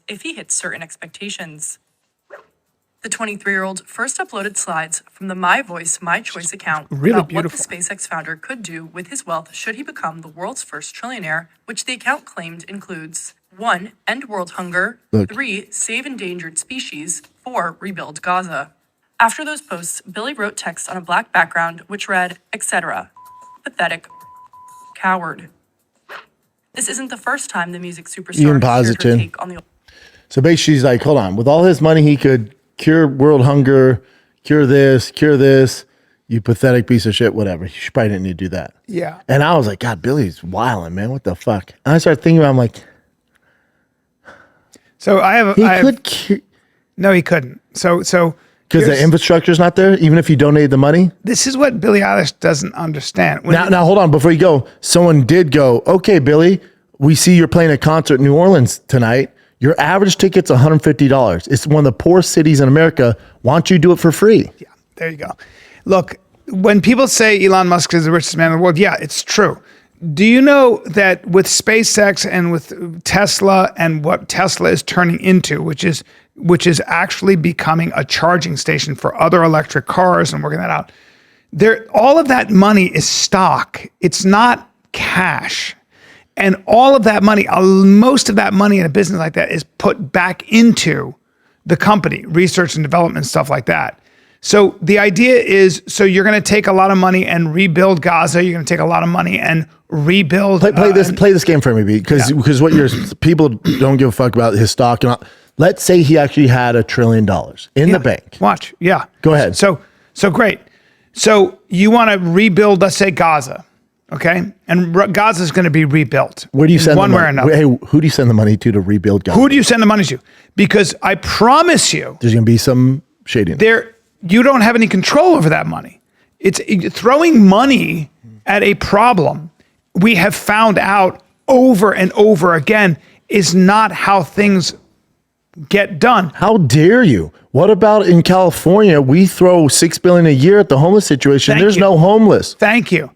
if he hits certain expectations. The 23-year-old first uploaded slides from the My Voice, My Choice account Really about beautiful. what the SpaceX founder could do with his wealth should he become the world's first trillionaire, which the account claimed includes 1. End world hunger, Look. 3. Save endangered species, 4. Rebuild Gaza. After those posts, Billie wrote text on a black background which read, etc. Pathetic. Coward. This isn't the first time the music superstar Ian has shared her Positin. take on the So basically, she's like, hold on. With all his money, he could cure world hunger, cure this, you pathetic piece of shit, whatever. She probably didn't need to do that. Yeah. And I was like, God, Billie's wilding, man. What the fuck? And I started thinking about, I'm like, So I have. he I have could cure, no, he couldn't. So because the here's- infrastructure's not there, even if you donated the money. this is what Billie Eilish doesn't understand. When Now, hold on. Before you go, someone did go, okay, Billie, we see you're playing a concert in New Orleans tonight. Your average ticket's $150. It's one of the poorest cities in America. Why don't you do it for free? Yeah, there you go. Look, when people say Elon Musk is the richest man in the world, yeah, it's true. Do you know that with SpaceX and with Tesla and what Tesla is turning into, which is actually becoming a charging station for other electric cars and working that out, all of that money is stock. It's not cash. And all of that money, most of that money in a business like that is put back into the company, research and development, stuff like that. So the idea is, so you're going to take a lot of money and rebuild Gaza. You're going to take a lot of money and rebuild. Play this game for me, because what people don't give a fuck about his stock and all. Let's say he actually had $1 trillion in the bank. Watch, yeah. Go ahead. So great. So you want to rebuild, let's say Gaza, okay? And Gaza is going to be rebuilt. Where do you send one the way money? or another? Hey, who do you send the money to rebuild Gaza? Who do you send the money to? Because I promise you, There's going to be some shading. you don't have any control over that money. It's throwing money at a problem. We have found out over and over again is not how things get done. How dare you? What about in California? We throw $6 billion a year at the homeless situation. Thank There's you. no homeless. Thank you.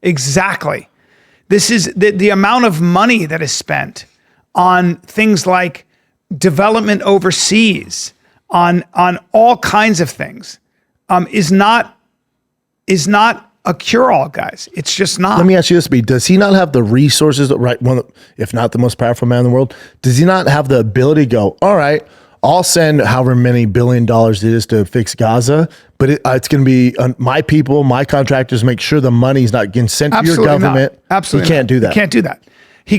Exactly. This is the amount of money that is spent on things like development overseas, on all kinds of things, is not a cure-all, guys. It's just not. Let me ask you this, B. Does he not have the resources, right? One, if not the most powerful man in the world, does he not have the ability to go, all right, I'll send however many $1 billion it is to fix Gaza, but it's going to be my people, my contractors, make sure the money's not getting sent to your government. Not. Absolutely He can't do that. He can't do that.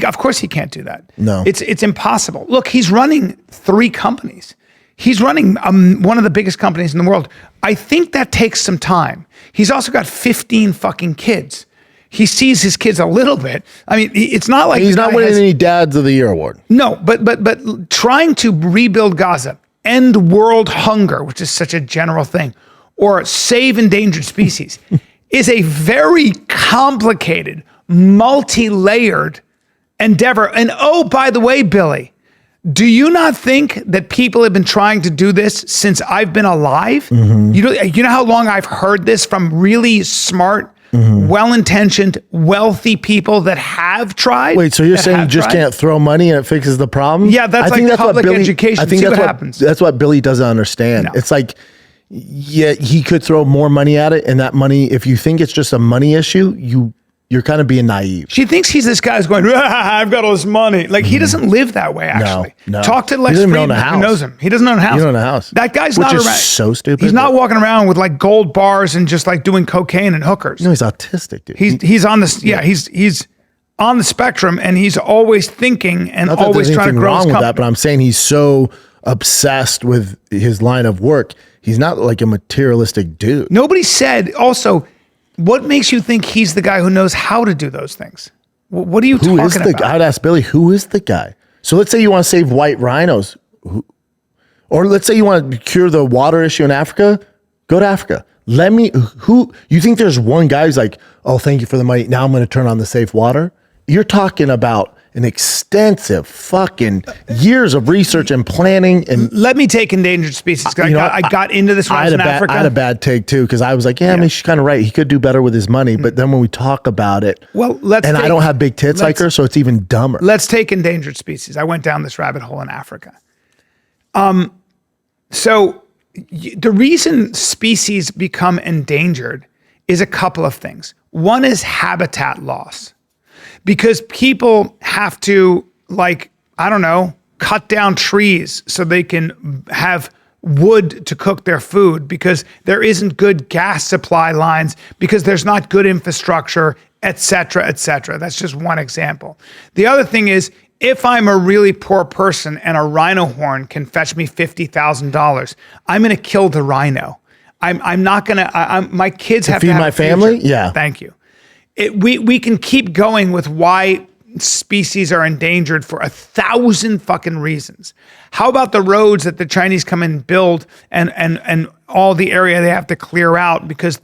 Of course he can't do that. No. It's impossible. Look, he's running 3 companies. He's running one of the biggest companies in the world. I think that takes some time. He's also got 15 fucking kids. He sees his kids a little bit. I mean, it's not like he's not winning any Dads of the Year award. No, but trying to rebuild Gaza, end world hunger, which is such a general thing, or save endangered species, is a very complicated, multi-layered endeavor. And oh, by the way, Billy, do you not think that people have been trying to do this since I've been alive? Mm-hmm. You know how long I've heard this from really smart, well-intentioned, wealthy people that have tried? Wait, so you're saying you just can't throw money and it fixes the problem? Yeah, that's like public education. I think that's what happens. That's what Billy doesn't understand. No. It's like, yeah, he could throw more money at it, and that money, if you think it's just a money issue, you're kind of being naive. She thinks he's this guy who's going, I've got all this money. Like, he doesn't live that way, actually. No. Talk to Lex Friedman, who knows him. He doesn't own a house. He doesn't own a house. That guy's Which not is around. So stupid. He's not walking around with like gold bars and just like doing cocaine and hookers. No, he's autistic, dude. He's on this. Yeah, he's on the spectrum, and he's always thinking and always trying to grow his company. With that, but I'm saying he's so obsessed with his line of work. He's not like a materialistic dude. Nobody said also, what makes you think he's the guy who knows how to do those things? What are you talking about? I'd ask Billy, who is the guy? So let's say you want to save white rhinos, or let's say you want to cure the water issue in Africa, go to Africa. Who you think there's one guy who's like, oh, thank you for the money, now I'm going to turn on the safe water? You're talking about an extensive fucking years of research and planning. And let me take endangered species. I got into this when I was in Africa. I had a bad take too, because I was like, I mean, she's kind of right. He could do better with his money. But then when we talk about it, I don't have big tits like her, so it's even dumber. Let's take endangered species. I went down this rabbit hole in Africa. So the reason species become endangered is a couple of things. One is habitat loss. Because people have to, like, I don't know, cut down trees so they can have wood to cook their food, because there isn't good gas supply lines, because there's not good infrastructure, et cetera, et cetera. That's just one example. The other thing is, if I'm a really poor person and a rhino horn can fetch me $50,000, I'm going to kill the rhino. I'm not going to, my kids have to feed have my family? Yeah. Thank you. We can keep going with why species are endangered for 1,000 fucking reasons. How about the roads that the Chinese come in and build and all the area they have to clear out because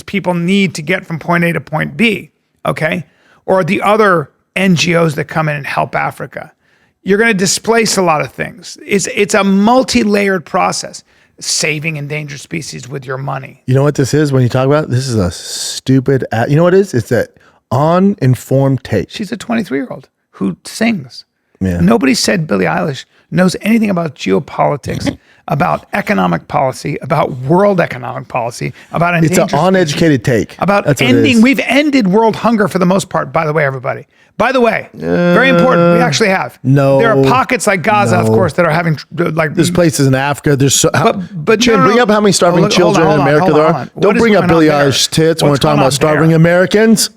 people need to get from point A to point B, okay? Or the other NGOs that come in and help Africa. You're going to displace a lot of things. It's a multi-layered process. Saving endangered species with your money. You know what this is when you talk about it? This is a stupid, you know what it is? It's that uninformed take. She's a 23-year-old who sings. Yeah. Nobody said Billie Eilish knows anything about geopolitics, about economic policy, about world economic policy, about endangered species. It's an uneducated take. About ending, we've ended world hunger for the most part, by the way, everybody. By the way, very important, we actually have. No. There are pockets like Gaza, of course, that are having like... There's places in Africa, there's... but Jim, bring up how many starving children in America there are. Don't bring up Billie Eilish's tits when we're talking about starving Americans.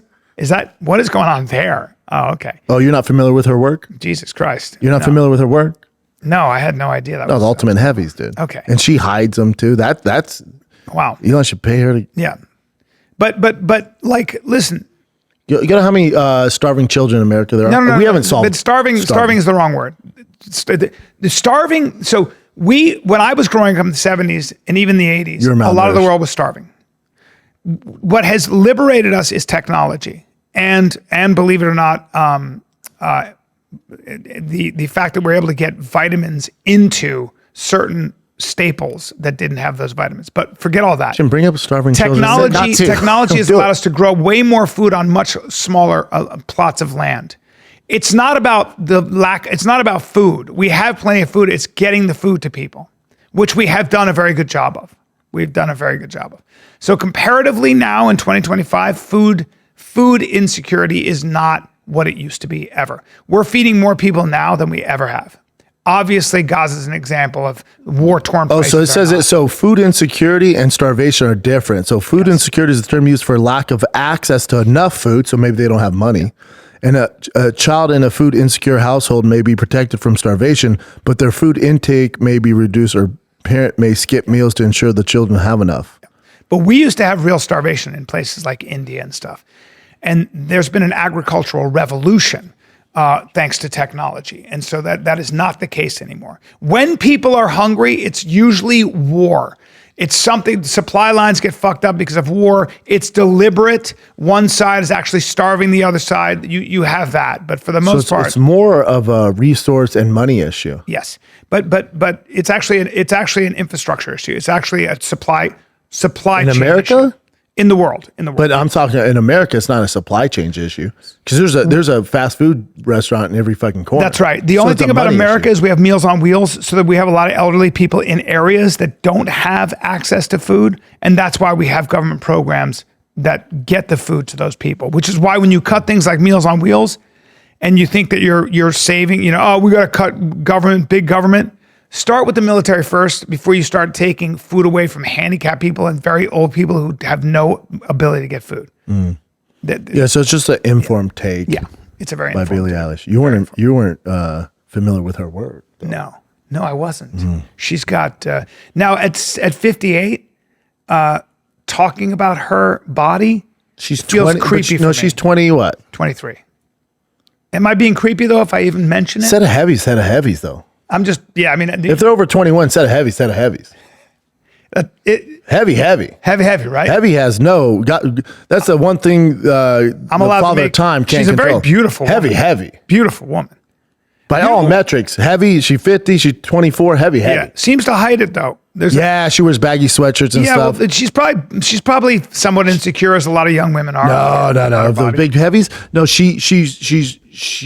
What is going on there? Oh, okay. Oh, you're not familiar with her work? Jesus Christ. You're not familiar with her work? No, I had no idea. That was Ultimate Heavies, dude. Okay. And she hides them too. That's... Wow. Elon should pay her to... Yeah. But like, listen... You know how many starving children in America there are? No, we haven't solved. But starving is the wrong word. The starving. So when I was growing up in the 70s and even the 80s, a lot of the world was starving. What has liberated us is technology, and believe it or not, the fact that we're able to get vitamins into certain staples that didn't have those vitamins. But forget all that. Jim, bring up starving Technology has allowed us to grow way more food on much smaller plots of land. it's not about the lack. It's not about food. We have plenty of food. It's getting the food to people, which we have done a very good job of. We've done a very good job of. So comparatively now in 2025, food insecurity is not what it used to be ever. We're feeding more people now than we ever have. Obviously, Gaza is an example of war-torn places. So it says it. So food insecurity and starvation are different. So food insecurity is the term used for lack of access to enough food. So maybe they don't have money. And a child in a food insecure household may be protected from starvation, but their food intake may be reduced, or parent may skip meals to ensure the children have enough. But we used to have real starvation in places like India and stuff. And there's been an agricultural revolution thanks to technology. And so that is not the case anymore. When people are hungry, it's usually war. It's something, supply lines get fucked up because of war. It's deliberate. One side is actually starving the other side. You have that. But for the most part, it's more of a resource and money issue. Yes. But it's actually an infrastructure issue. It's actually a supply chain in America? issue. In the world. But I'm talking in America, it's not a supply chain issue because there's a fast food restaurant in every fucking corner. That's right. The only thing about America is we have Meals on Wheels, so that we have a lot of elderly people in areas that don't have access to food, and that's why we have government programs that get the food to those people. Which is why when you cut things like Meals on Wheels, and you think that you're saving, we got to cut government, big government. Start with the military first before you start taking food away from handicapped people and very old people who have no ability to get food. So it's just an informed take. Yeah, it's a very by informed Billie take. Eilish. You weren't familiar with her work. No, I wasn't. She's got now at 58, talking about her body. She's feels 20, creepy. No, she's 20. What? 23. Am I being creepy though if I even mention it? Set of heavies though. I'm just, if they're over 21, set of heavies. Heavy, right? Heavy has that's the one thing I'm allowed Father to make. Time can't She's a control. very beautiful woman. Heavy. Beautiful woman. By all metrics, heavy. She's 50, she's 24, heavy. Yeah, seems to hide it though. She wears baggy sweatshirts and stuff. Well, she's probably somewhat insecure, as a lot of young women are. No. The big heavies. No, she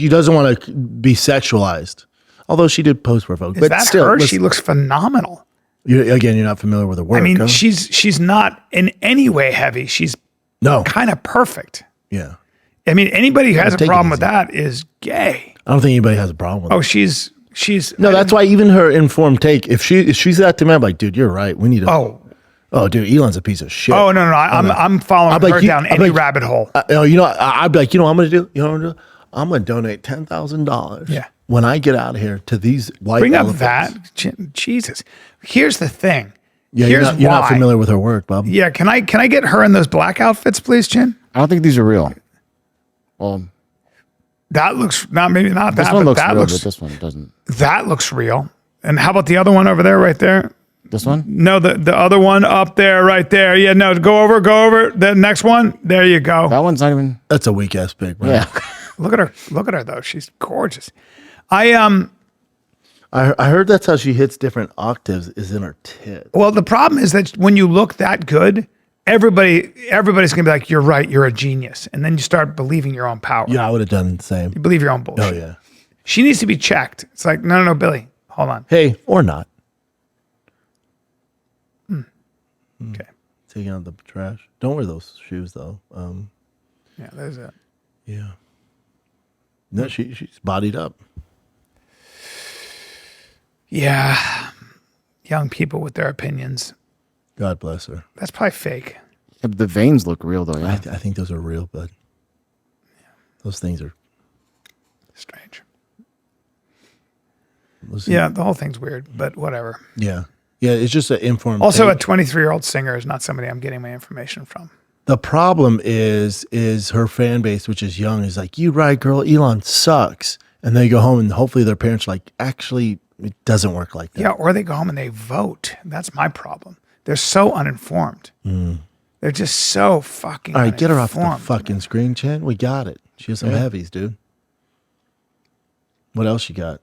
doesn't want to be sexualized. Although she did pose for Vogue. Is that still, her? She looks phenomenal. You're not familiar with her work. I mean, she's not in any way heavy. She's kind of perfect. Yeah. I mean, anybody who has a problem with that is gay. I don't think anybody has a problem with it. She's no. That's why even her informed take. If she's that to me, I'm like, dude, you're right. We need to. Oh, dude, Elon's a piece of shit. Oh no. I'm following her down any rabbit hole. I'd be like, you know what I'm gonna do? You know what I'm gonna do? I'm gonna donate $10,000. Yeah. When I get out of here to these white Bring elephants. up that. Jesus. Here's the thing. Yeah, you're not familiar with her work, Bob. Yeah, can I get her in those black outfits, please, Chin? I don't think these are real. Well, that looks maybe not this that, one but looks that real, looks but this one doesn't. That looks real. And how about the other one over there, right there? This one? No, the other one up there, right there. Yeah, no, go over. The next one. There you go. That one's not even. That's a weak ass pic, right? Yeah. Look at her though. She's gorgeous. I heard that's how she hits different octaves is in her tits. Well, the problem is that when you look that good, everybody's gonna be like, "You're right. You're a genius," and then you start believing your own power. Yeah, I would have done the same. You believe your own bullshit. Oh yeah. She needs to be checked. It's like, no, Billie, hold on. Hey, or not. Okay. Taking out the trash. Don't wear those shoes though. Yeah, there's that. Yeah. No, she's bodied up. Yeah. Young people with their opinions. God bless her. That's probably fake. Yeah, the veins look real though. Yeah. I think those are real, bud. Yeah. Those things are strange. Yeah, the whole thing's weird, but whatever. Yeah. Yeah, it's just an informed. Also, a 23-year-old singer is not somebody I'm getting my information from. The problem is her fan base, which is young, is like, you right, girl, Elon sucks. And they go home and hopefully their parents are like, actually, it doesn't work like that. Yeah, or they go home and they vote. That's my problem. They're so uninformed. They're just so fucking All right, get her off the uninformed. fucking screen, Chen. We got it. She has some heavies, dude. What else you got?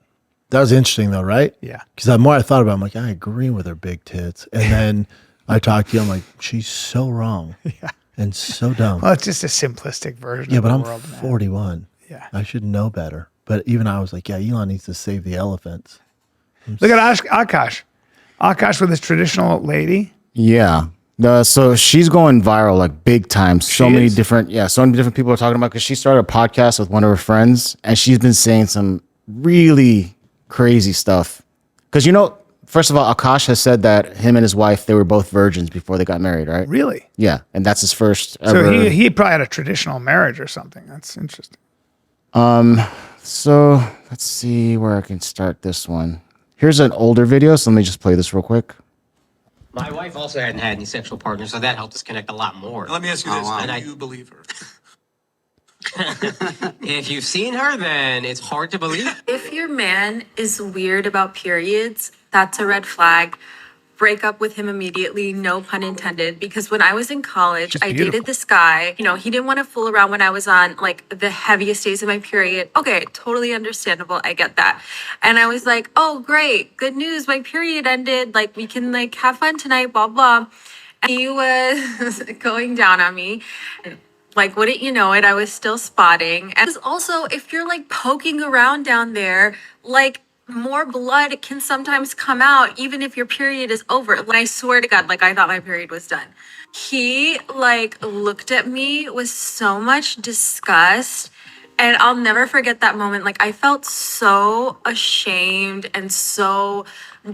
That was interesting though, right? Yeah. Because the more I thought about it, I'm like, I agree with her big tits. And then I talked to you, I'm like, she's so wrong. Yeah. And so dumb. Well, it's just a simplistic version Yeah, of but the I'm world, man. 41. Yeah. I should know better. But even I was like, yeah, Elon needs to save the elephants. Look at Aakash. Aakash with his traditional lady. Yeah. So she's going viral like big time. So many different people are talking about, because she started a podcast with one of her friends and she's been saying some really crazy stuff. Because, first of all, Aakash has said that him and his wife, they were both virgins before they got married, right? Really? Yeah. And that's his first ever. So he probably had a traditional marriage or something. That's interesting. So let's see where I can start this one. Here's an older video. So let me just play this real quick. My wife also hadn't had any sexual partners, so that helped us connect a lot more. Let me ask you this. Do you believe her? If you've seen her, then it's hard to believe. If your man is weird about periods, that's a red flag. Break up with him immediately, no pun intended. Because when I was in college, I dated this guy. He didn't want to fool around when I was on like the heaviest days of my period. Okay, totally understandable. I get that. And I was like, oh, great. Good news. My period ended. Like, we can like have fun tonight, blah, blah. And he was going down on me. Like, wouldn't you know it, I was still spotting. And also, if you're like poking around down there, like, more blood can sometimes come out even if your period is over. And I swear to God, like, I thought my period was done. He like looked at me with so much disgust, and I'll never forget that moment. Like, I felt so ashamed and so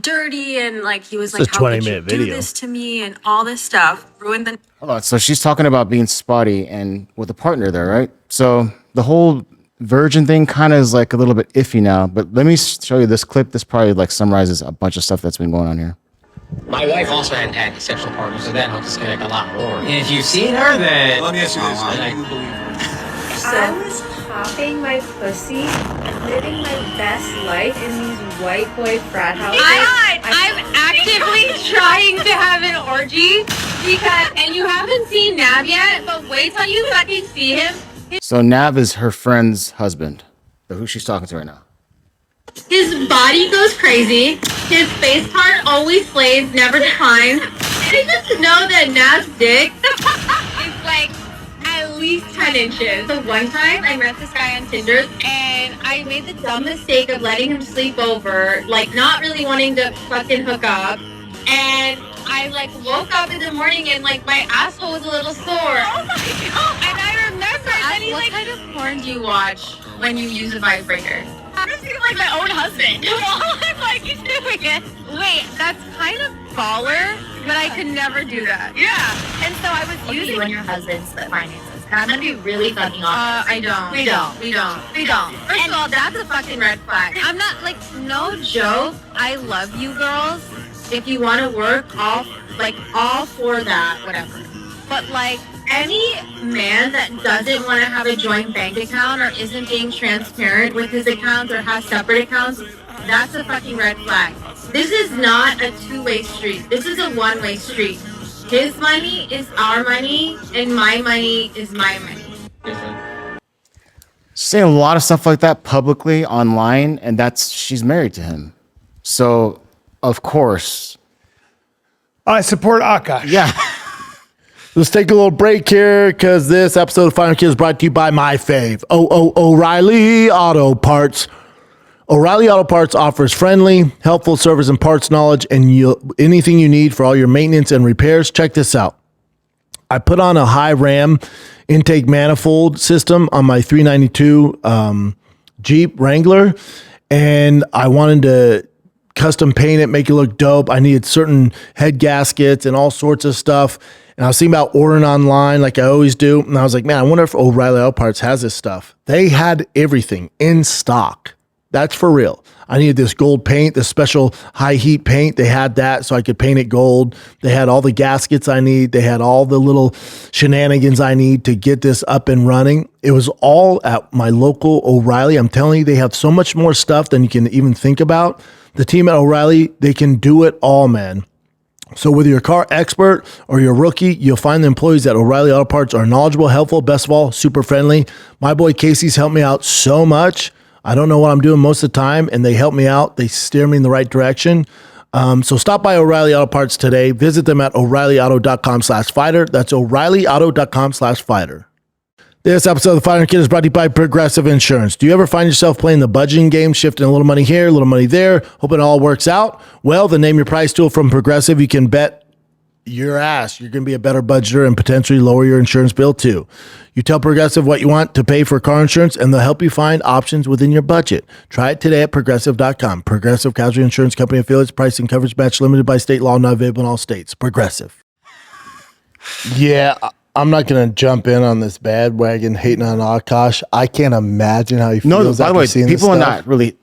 dirty, and like he was like, how could you do this to me, and all this stuff ruined the. Hold on. So she's talking about being spotty and with a partner there, right? So the whole virgin thing kind of is like a little bit iffy now, but let me show you this clip. This probably like summarizes a bunch of stuff that's been going on here. My wife also hadn't had any sexual partners, so that helps us connect a lot more. And if you've seen her, then Let me ask you this. Do you believe her? I was popping my pussy, living my best life in these white boy frat houses. I'm actively trying to have an orgy and you haven't seen Nav yet, but wait till you fucking see him. So Nav is her friend's husband, who she's talking to right now. His body goes crazy. His face part always slays, never declines. And I just know that Nav's dick is like at least 10 inches. So one time I met this guy on Tinder and I made the dumb mistake of letting him sleep over, like not really wanting to fucking hook up. And I like woke up in the morning and like my asshole was a little sore. Oh my God. And I remember what kind of porn do you watch when you use a vibrator? I'm just feeling like my own husband while I'm like doing it. Wait, that's kind of baller, but I could never do that. Yeah. And so I was using. You and your husband split finances. And I'm gonna be really fucking honest. I don't. We don't. First of all, that's a fucking red flag. I'm not like, no joke. I love you girls. If you want to work, all for that, whatever. But like, any man that doesn't want to have a joint bank account or isn't being transparent with his accounts or has separate accounts, that's a fucking red flag. This is not a two-way street. This is a one-way street. His money is our money, and my money is my money. Saying a lot of stuff like that publicly online, and she's married to him. So, of course. I support Aakash. Yeah. Let's take a little break here because this episode of Final Kill is brought to you by my fave, O'Reilly Auto Parts. O'Reilly Auto Parts offers friendly, helpful service and parts knowledge and anything you need for all your maintenance and repairs. Check this out. I put on a high ram intake manifold system on my 392 Jeep Wrangler, and I wanted to custom paint it, make it look dope. I needed certain head gaskets and all sorts of stuff. And I was thinking about ordering online like I always do. And I was like, man, I wonder if O'Reilly Auto Parts has this stuff. They had everything in stock. That's for real. I needed this gold paint, this special high heat paint. They had that so I could paint it gold. They had all the gaskets I need. They had all the little shenanigans I need to get this up and running. It was all at my local O'Reilly. I'm telling you, they have so much more stuff than you can even think about. The team at O'Reilly, they can do it all, man. So whether you're a car expert or you're a rookie, you'll find the employees at O'Reilly Auto Parts are knowledgeable, helpful, best of all, super friendly. My boy Casey's helped me out so much. I don't know what I'm doing most of the time, and they help me out. They steer me in the right direction. So stop by O'Reilly Auto Parts today. Visit them at O'ReillyAuto.com/fighter. That's O'ReillyAuto.com/fighter. This episode of The Fighter Kid is brought to you by Progressive Insurance. Do you ever find yourself playing the budgeting game, shifting a little money here, a little money there, hoping it all works out? Well, the Name Your Price tool from Progressive, you can bet your ass you're going to be a better budgeter and potentially lower your insurance bill too. You tell Progressive what you want to pay for car insurance, and they'll help you find options within your budget. Try it today at Progressive.com. Progressive Casualty Insurance Company affiliates. Price and coverage match limited by state law, not available in all states. Progressive. Yeah, I'm not going to jump in on this bandwagon hating on Aakash. I can't imagine how he feels. No, by the way, people are not really.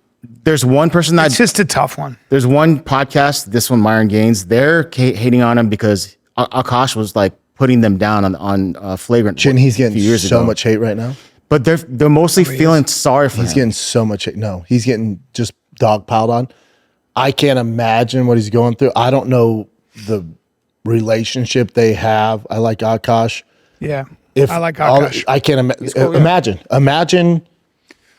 There's one person that. It's just a tough one. There's one podcast, this one, Myron Gaines. They're hating on him because Aakash was like putting them down on flagrant. Chin, he's getting so much hate right now. But they're mostly feeling sorry for him. He's getting so much hate. No, he's getting just dogpiled on. I can't imagine what he's going through. I don't know the relationship they have. I like Aakash. Yeah, I like Aakash. I can't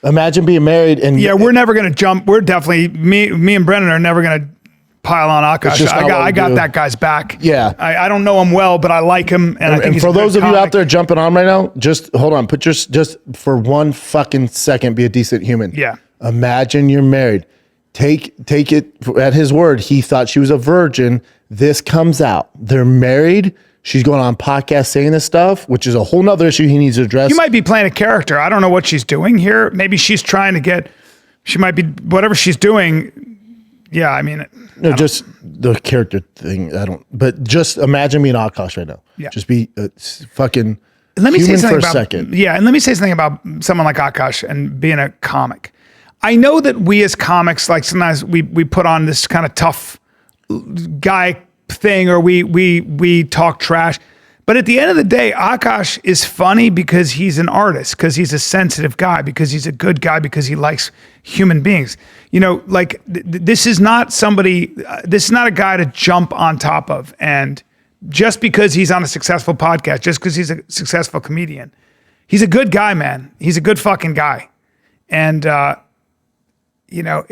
imagine being married and we're never gonna jump. We're definitely me and Brennan are never gonna pile on Aakash. I got that guy's back. Yeah, I don't know him well, but I like him, and I think he's for those of you out there jumping on right now, just hold on. Just for one fucking second, be a decent human. Yeah. Imagine you're married. Take it at his word. He thought she was a virgin. This comes out. They're married. She's going on podcasts saying this stuff, which is a whole nother issue he needs to address. You might be playing a character. I don't know what she's doing here. Maybe she's trying to get. She might be whatever she's doing. Yeah, I mean, no, just the character thing. But just imagine being Aakash right now. Yeah, just be fucking. Let me human say something for a about, second. Yeah, and let me say something about someone like Aakash and being a comic. I know that we as comics, like sometimes we put on this kind of tough guy thing, or we talk trash. But at the end of the day, Aakash is funny because he's an artist, because he's a sensitive guy, because he's a good guy, because he likes human beings. You know, like this is not somebody. This is not a guy to jump on top of, and just because he's on a successful podcast, just because he's a successful comedian, he's a good guy, man. He's a good fucking guy, and. You know,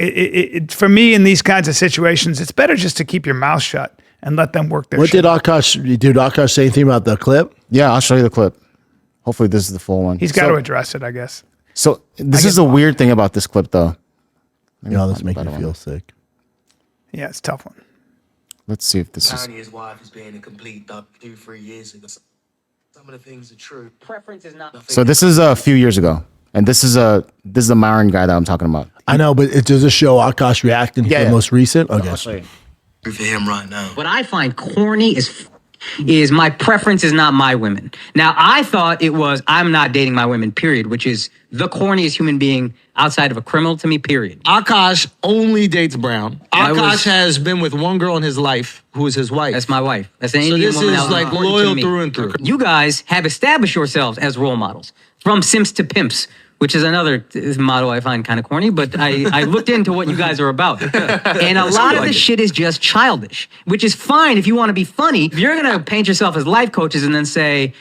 for me in these kinds of situations, it's better just to keep your mouth shut and let them work their shit. Did Aakash say anything about the clip? Yeah, I'll show you the clip. Hopefully this is the full one. He's got to address it, I guess. So this is a weird thing about this clip, though. This makes me feel sick. Yeah, it's a tough one. Let's see if this is. His wife is being a complete 2-3 years ago. Some of the things are true. Preference is not. So this is a few years ago. And this is the Myron guy that I'm talking about. I know, but it does show Aakash reacting to the most recent. Okay. For him right now. What I find corny is my preference is not my women. Now, I thought it was I'm not dating my women, period, which is the corniest human being outside of a criminal to me, period. Aakash only dates brown. Aakash has been with one girl in his life who is his wife. That's my wife. That's an so Indian this woman. is like loyal through and through. You guys have established yourselves as role models. From simps to pimps, which is another motto I find kind of corny, but I looked into what you guys are about. And a lot of this shit is just childish, which is fine if you want to be funny. If you're going to paint yourself as life coaches and then say,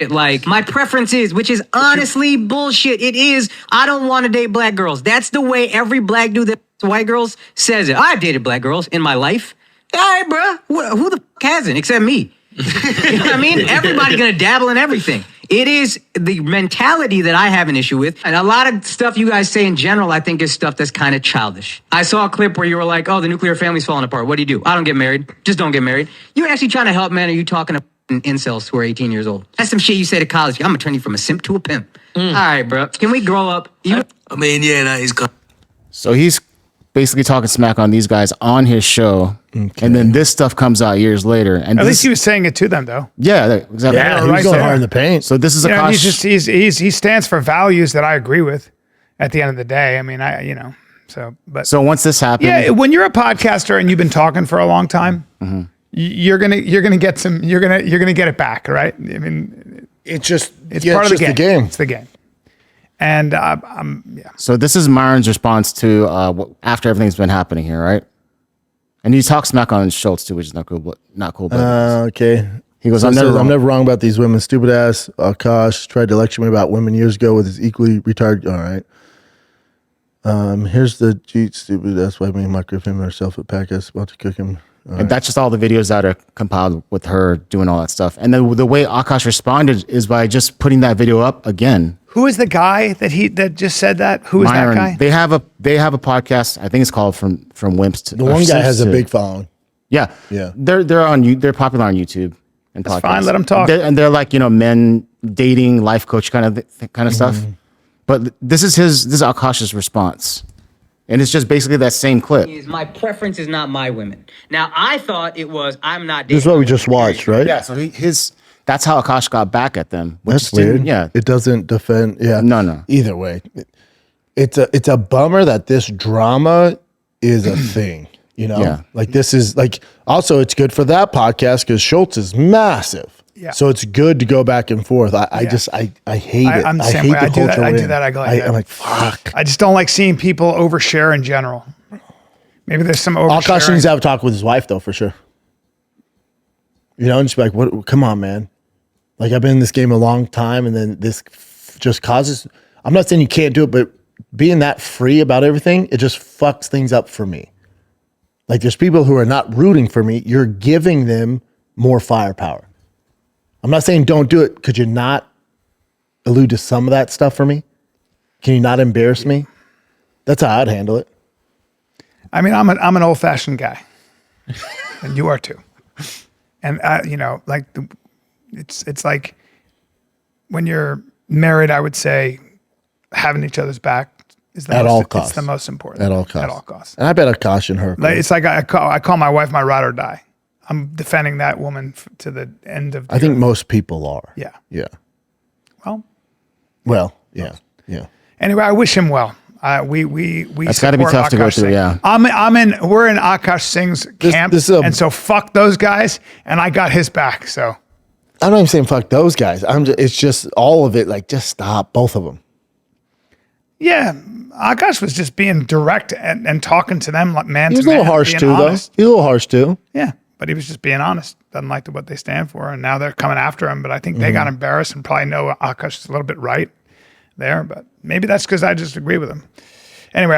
like, my preference is, which is honestly bullshit. It is, I don't want to date black girls. That's the way every black dude that white girls says it. I've dated black girls in my life. All right, bro. Who the fuck hasn't, except me? You know what I mean? Everybody's going to dabble in everything. It is the mentality that I have an issue with. And a lot of stuff you guys say in general, I think is stuff that's kind of childish. I saw a clip where you were like, oh, the nuclear family's falling apart. What do? I don't get married. Just don't get married. You're actually trying to help men, or you talking to incels who are 18 years old? That's some shit you say to college. I'm going to turn you from a simp to a pimp. All right, bro. Can we grow up? So he's basically talking smack on these guys on his show. Okay. And then this stuff comes out years later. And at least he was saying it to them, though. Yeah, exactly. Yeah, he was going hard in the paint. So this is he stands for values that I agree with. At the end of the day, I mean, So once this happens, yeah, when you're a podcaster and you've been talking for a long time, you're gonna get it back, right? I mean, it's part of the game. It's the game. And yeah. So this is Myron's response to after everything's been happening here, right? And he talks smack on Schultz too, which is not cool. But okay. He goes, I'm never wrong about these women. Stupid ass Aakash tried to lecture me about women years ago with his equally retarded. All right. Here's the stupid ass white man mockery of him herself at podcast about to cook him. And that's just all the videos that are compiled with her doing all that stuff. And then the way Aakash responded is by just putting that video up again. Who is the guy that just said that? Who is Myron. that guy? They have a podcast. I think it's called From Wimps to The one guy has a big following. Yeah. They're popular on YouTube and That's podcasts. fine. Let them talk. They're like, men dating, life coach kind of stuff. But this is Aakash's response. And it's just basically that same clip. My preference is not my women. Now, I thought it was, I'm not This is what we just watched, right? Yeah, so that's how Aakash got back at them. That's weird. Yeah. It doesn't defend. Yeah. No. Either way, it's a bummer that this drama is a thing. Yeah. Like this is like, also it's good for that podcast because Schultz is massive. Yeah. So it's good to go back and forth. I hate it. I'm the I same hate way. the I do culture. that. I we're do in. that. I go like that. I'm like, fuck. I just don't like seeing people overshare in general. Maybe there's some oversharing. Aakash needs to have a talk with his wife though, for sure. And just be like, what? Come on, man. Like I've been in this game a long time, and then this just causes. I'm not saying you can't do it, but being that free about everything, it just fucks things up for me. Like there's people who are not rooting for me. You're giving them more firepower. I'm not saying don't do it. Could you not allude to some of that stuff for me? Can you not embarrass me? That's how I'd handle it. I mean, I'm an old fashioned guy, and you are too. And it's like when you're married, I would say having each other's back is At all costs. It's the most important. At all costs. At all costs. And I bet I caution her. Like, it's like I call my wife my ride or die. I'm defending that woman to the end of. I think most people are. Yeah. Yeah. Well. Yeah. Yeah. Anyway, I wish him well. We. It's got to be tough to go through. Singh. Yeah. We're in Aakash Singh's camp, and so fuck those guys, and I got his back. So. I'm not even saying fuck those guys. It's just all of it. Like, just stop, both of them. Yeah, Aakash was just being direct and talking to them like man to man. He was a little harsh too, though. He was a little harsh too. Yeah, but he was just being honest. Doesn't like what they stand for, and now they're coming after him. But I think they got embarrassed and probably know Aakash is a little bit right there. But maybe that's because I just agree with him. Anyway,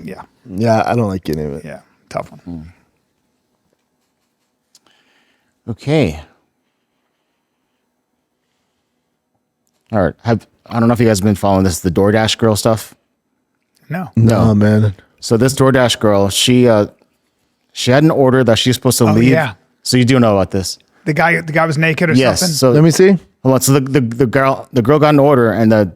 yeah. Yeah, I don't like any of it. Yeah, tough one. Okay. All right. I don't know if you guys have been following this, the DoorDash girl stuff. No, man. So this DoorDash girl, she had an order that she's supposed to leave. Yeah. So you do know about this. The guy was naked or Yes. something. So Let me see. hold on. So the girl got an order, and the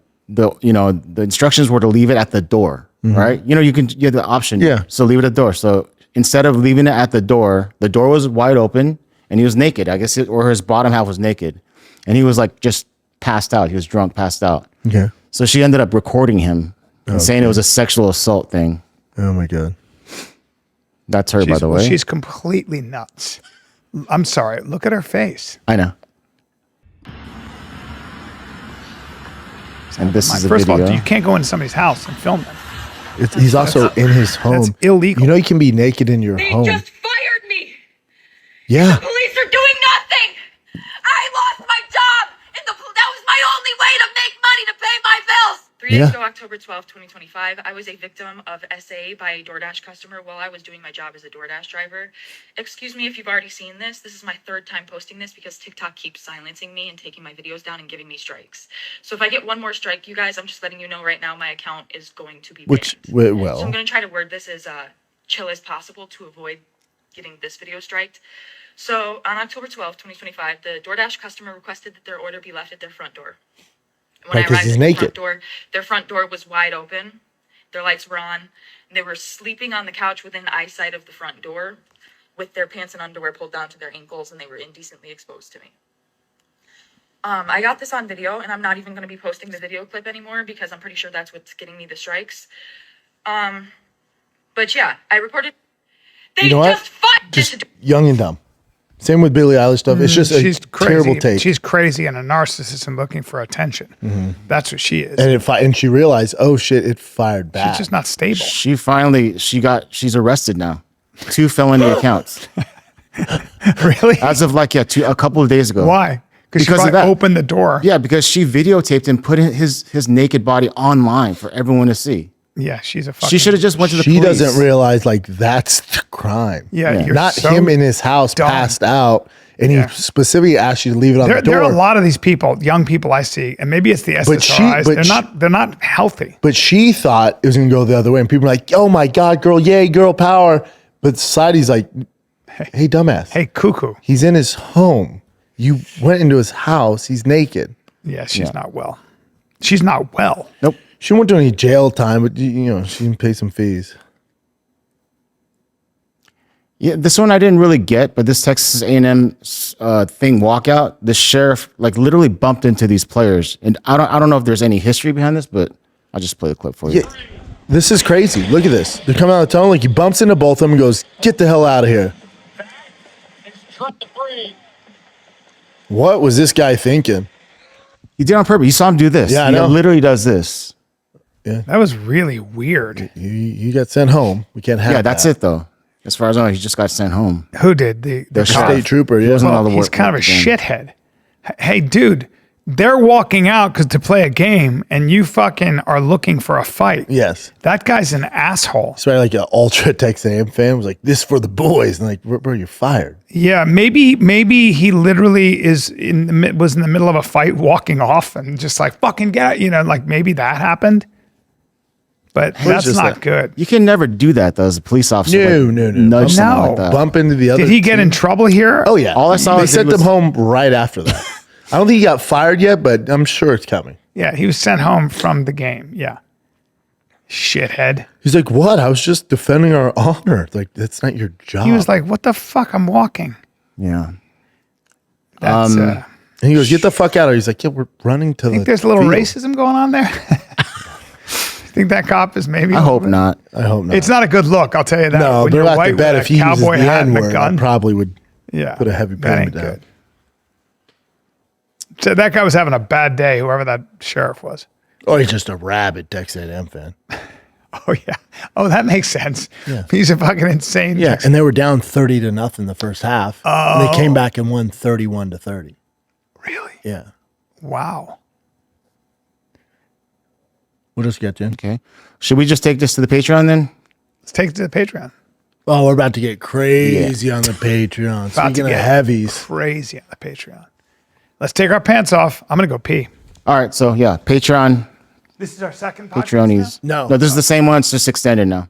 instructions were to leave it at the door, right? You have the option. Yeah. So leave it at the door. So instead of leaving it at the door was wide open, and he was naked. I guess or his bottom half was naked, and he was like just passed out. He was drunk, passed out. Okay. So she ended up recording him and saying it was a sexual assault thing. Oh my God. That's her, by the way. She's completely nuts. I'm sorry. Look at her face. I know. And this is the First video. of all, you can't go into somebody's house and film them. He's also in his home. That's illegal. You know, you can be naked in your home. Just fired me. Yeah. Police are doing nothing. I lost my job. That was my only way to make money to pay my bills. 3 days ago, October 12th, 2025, I was a victim of SA by a DoorDash customer while I was doing my job as a DoorDash driver. Excuse me if you've already seen this. This is my third time posting this because TikTok keeps silencing me and taking my videos down and giving me strikes. So if I get one more strike, you guys, I'm just letting you know right now my account is going to be banned. So I'm going to try to word this as chill as possible to avoid getting this video striked. So on October 12th, 2025, the DoorDash customer requested that their order be left at their front door. When I arrived at the front door, their front door was wide open. Their lights were on. And they were sleeping on the couch within eyesight of the front door with their pants and underwear pulled down to their ankles, and they were indecently exposed to me. I got this on video, and I'm not even going to be posting the video clip anymore because I'm pretty sure that's what's getting me the strikes. But yeah, I reported. You know what? Just young and dumb. Same with Billie Eilish stuff. It's just a terrible take. She's crazy and a narcissist and looking for attention. That's what she is. And she realized, oh shit, it fired back. She's just not stable. She's arrested now. 2 felony accounts. Really? As of a couple of days ago. Why? Because she opened the door. Yeah, because she videotaped and put his naked body online for everyone to see. Yeah, she's a fucking. She should have just went to the She police. doesn't realize like that's the crime. Yeah, you're not so him in his house dumb. passed out, and he specifically asked you to leave it on the door. There are a lot of these people, young people I see, and maybe it's the SSRIs. They're not healthy. But she thought it was going to go the other way, and people are like, "Oh my god, girl, yay, girl power!" But society's like, "Hey, dumbass, hey, cuckoo, he's in his home. You went into his house. He's naked." Yeah, she's not well. She's not well. Nope. She won't do any jail time, but she can pay some fees. Yeah, this one I didn't really get, but this Texas A&M thing walkout, the sheriff like literally bumped into these players, and I don't know if there's any history behind this, but I'll just play the clip for you. Yeah, this is crazy. Look at this. They're coming out of the tunnel. Like he bumps into both of them and goes, "Get the hell out of here." What was this guy thinking? He did it on purpose. You saw him do this. Yeah, I he know. literally does this. Yeah, that was really weird. You got sent home. We can't have. Yeah, that's it though. As far as I know, he just got sent home. Who did the cop? state trooper? Yeah, Well, he's kind of a shithead. Hey, dude, they're walking out to play a game, and you fucking are looking for a fight. Yes, that guy's an asshole. He's probably like an ultra Texas A&M fan. Was like, "This for the boys," and like, "Bro, you're fired." Yeah, maybe he literally was in the middle of a fight, walking off, and just like fucking get out. Like maybe that happened. But that's not good. You can never do that though as a police officer. No. Nudge someone like that. Bump into the other. Did he get in trouble here? Oh yeah. All I saw they was sent him home right after that. I don't think he got fired yet, but I'm sure it's coming. Yeah, he was sent home from the game. Yeah. Shithead. He's like, "What? I was just defending our honor. Like, that's not your job." He was like, "What the fuck? I'm walking." Yeah. That's, and he goes, "Get the fuck out of here." He's like, "Yeah, we're running to the." Think there's a little field." racism going on there? Think that cop is maybe? I hope not. I hope not. It's not a good look. I'll tell you that. No, When but you're I white bet with if a he uses cowboy the hat and a N-word, I gun, probably would yeah, put a heavy that payment ain't down. good. So that guy was having a bad day. Whoever that sheriff was. Oh, he's just a rabid Texas A&M fan. Oh yeah. Oh, that makes sense. Yeah. He's a fucking insane. Yeah, and they were down 30-0 the first half. And they came back and won 31-30. Really? Yeah. Wow. We'll just get you. Okay. Should we just take this to the Patreon then? Let's take it to the Patreon. Oh, we're about to get crazy on the Patreon. About to Speaking of get heavies. crazy on the Patreon. Let's take our pants off. I'm gonna go pee. All right. So yeah, Patreon. This is our second podcast. Patreonies. now? No, this is the same one. It's just extended now.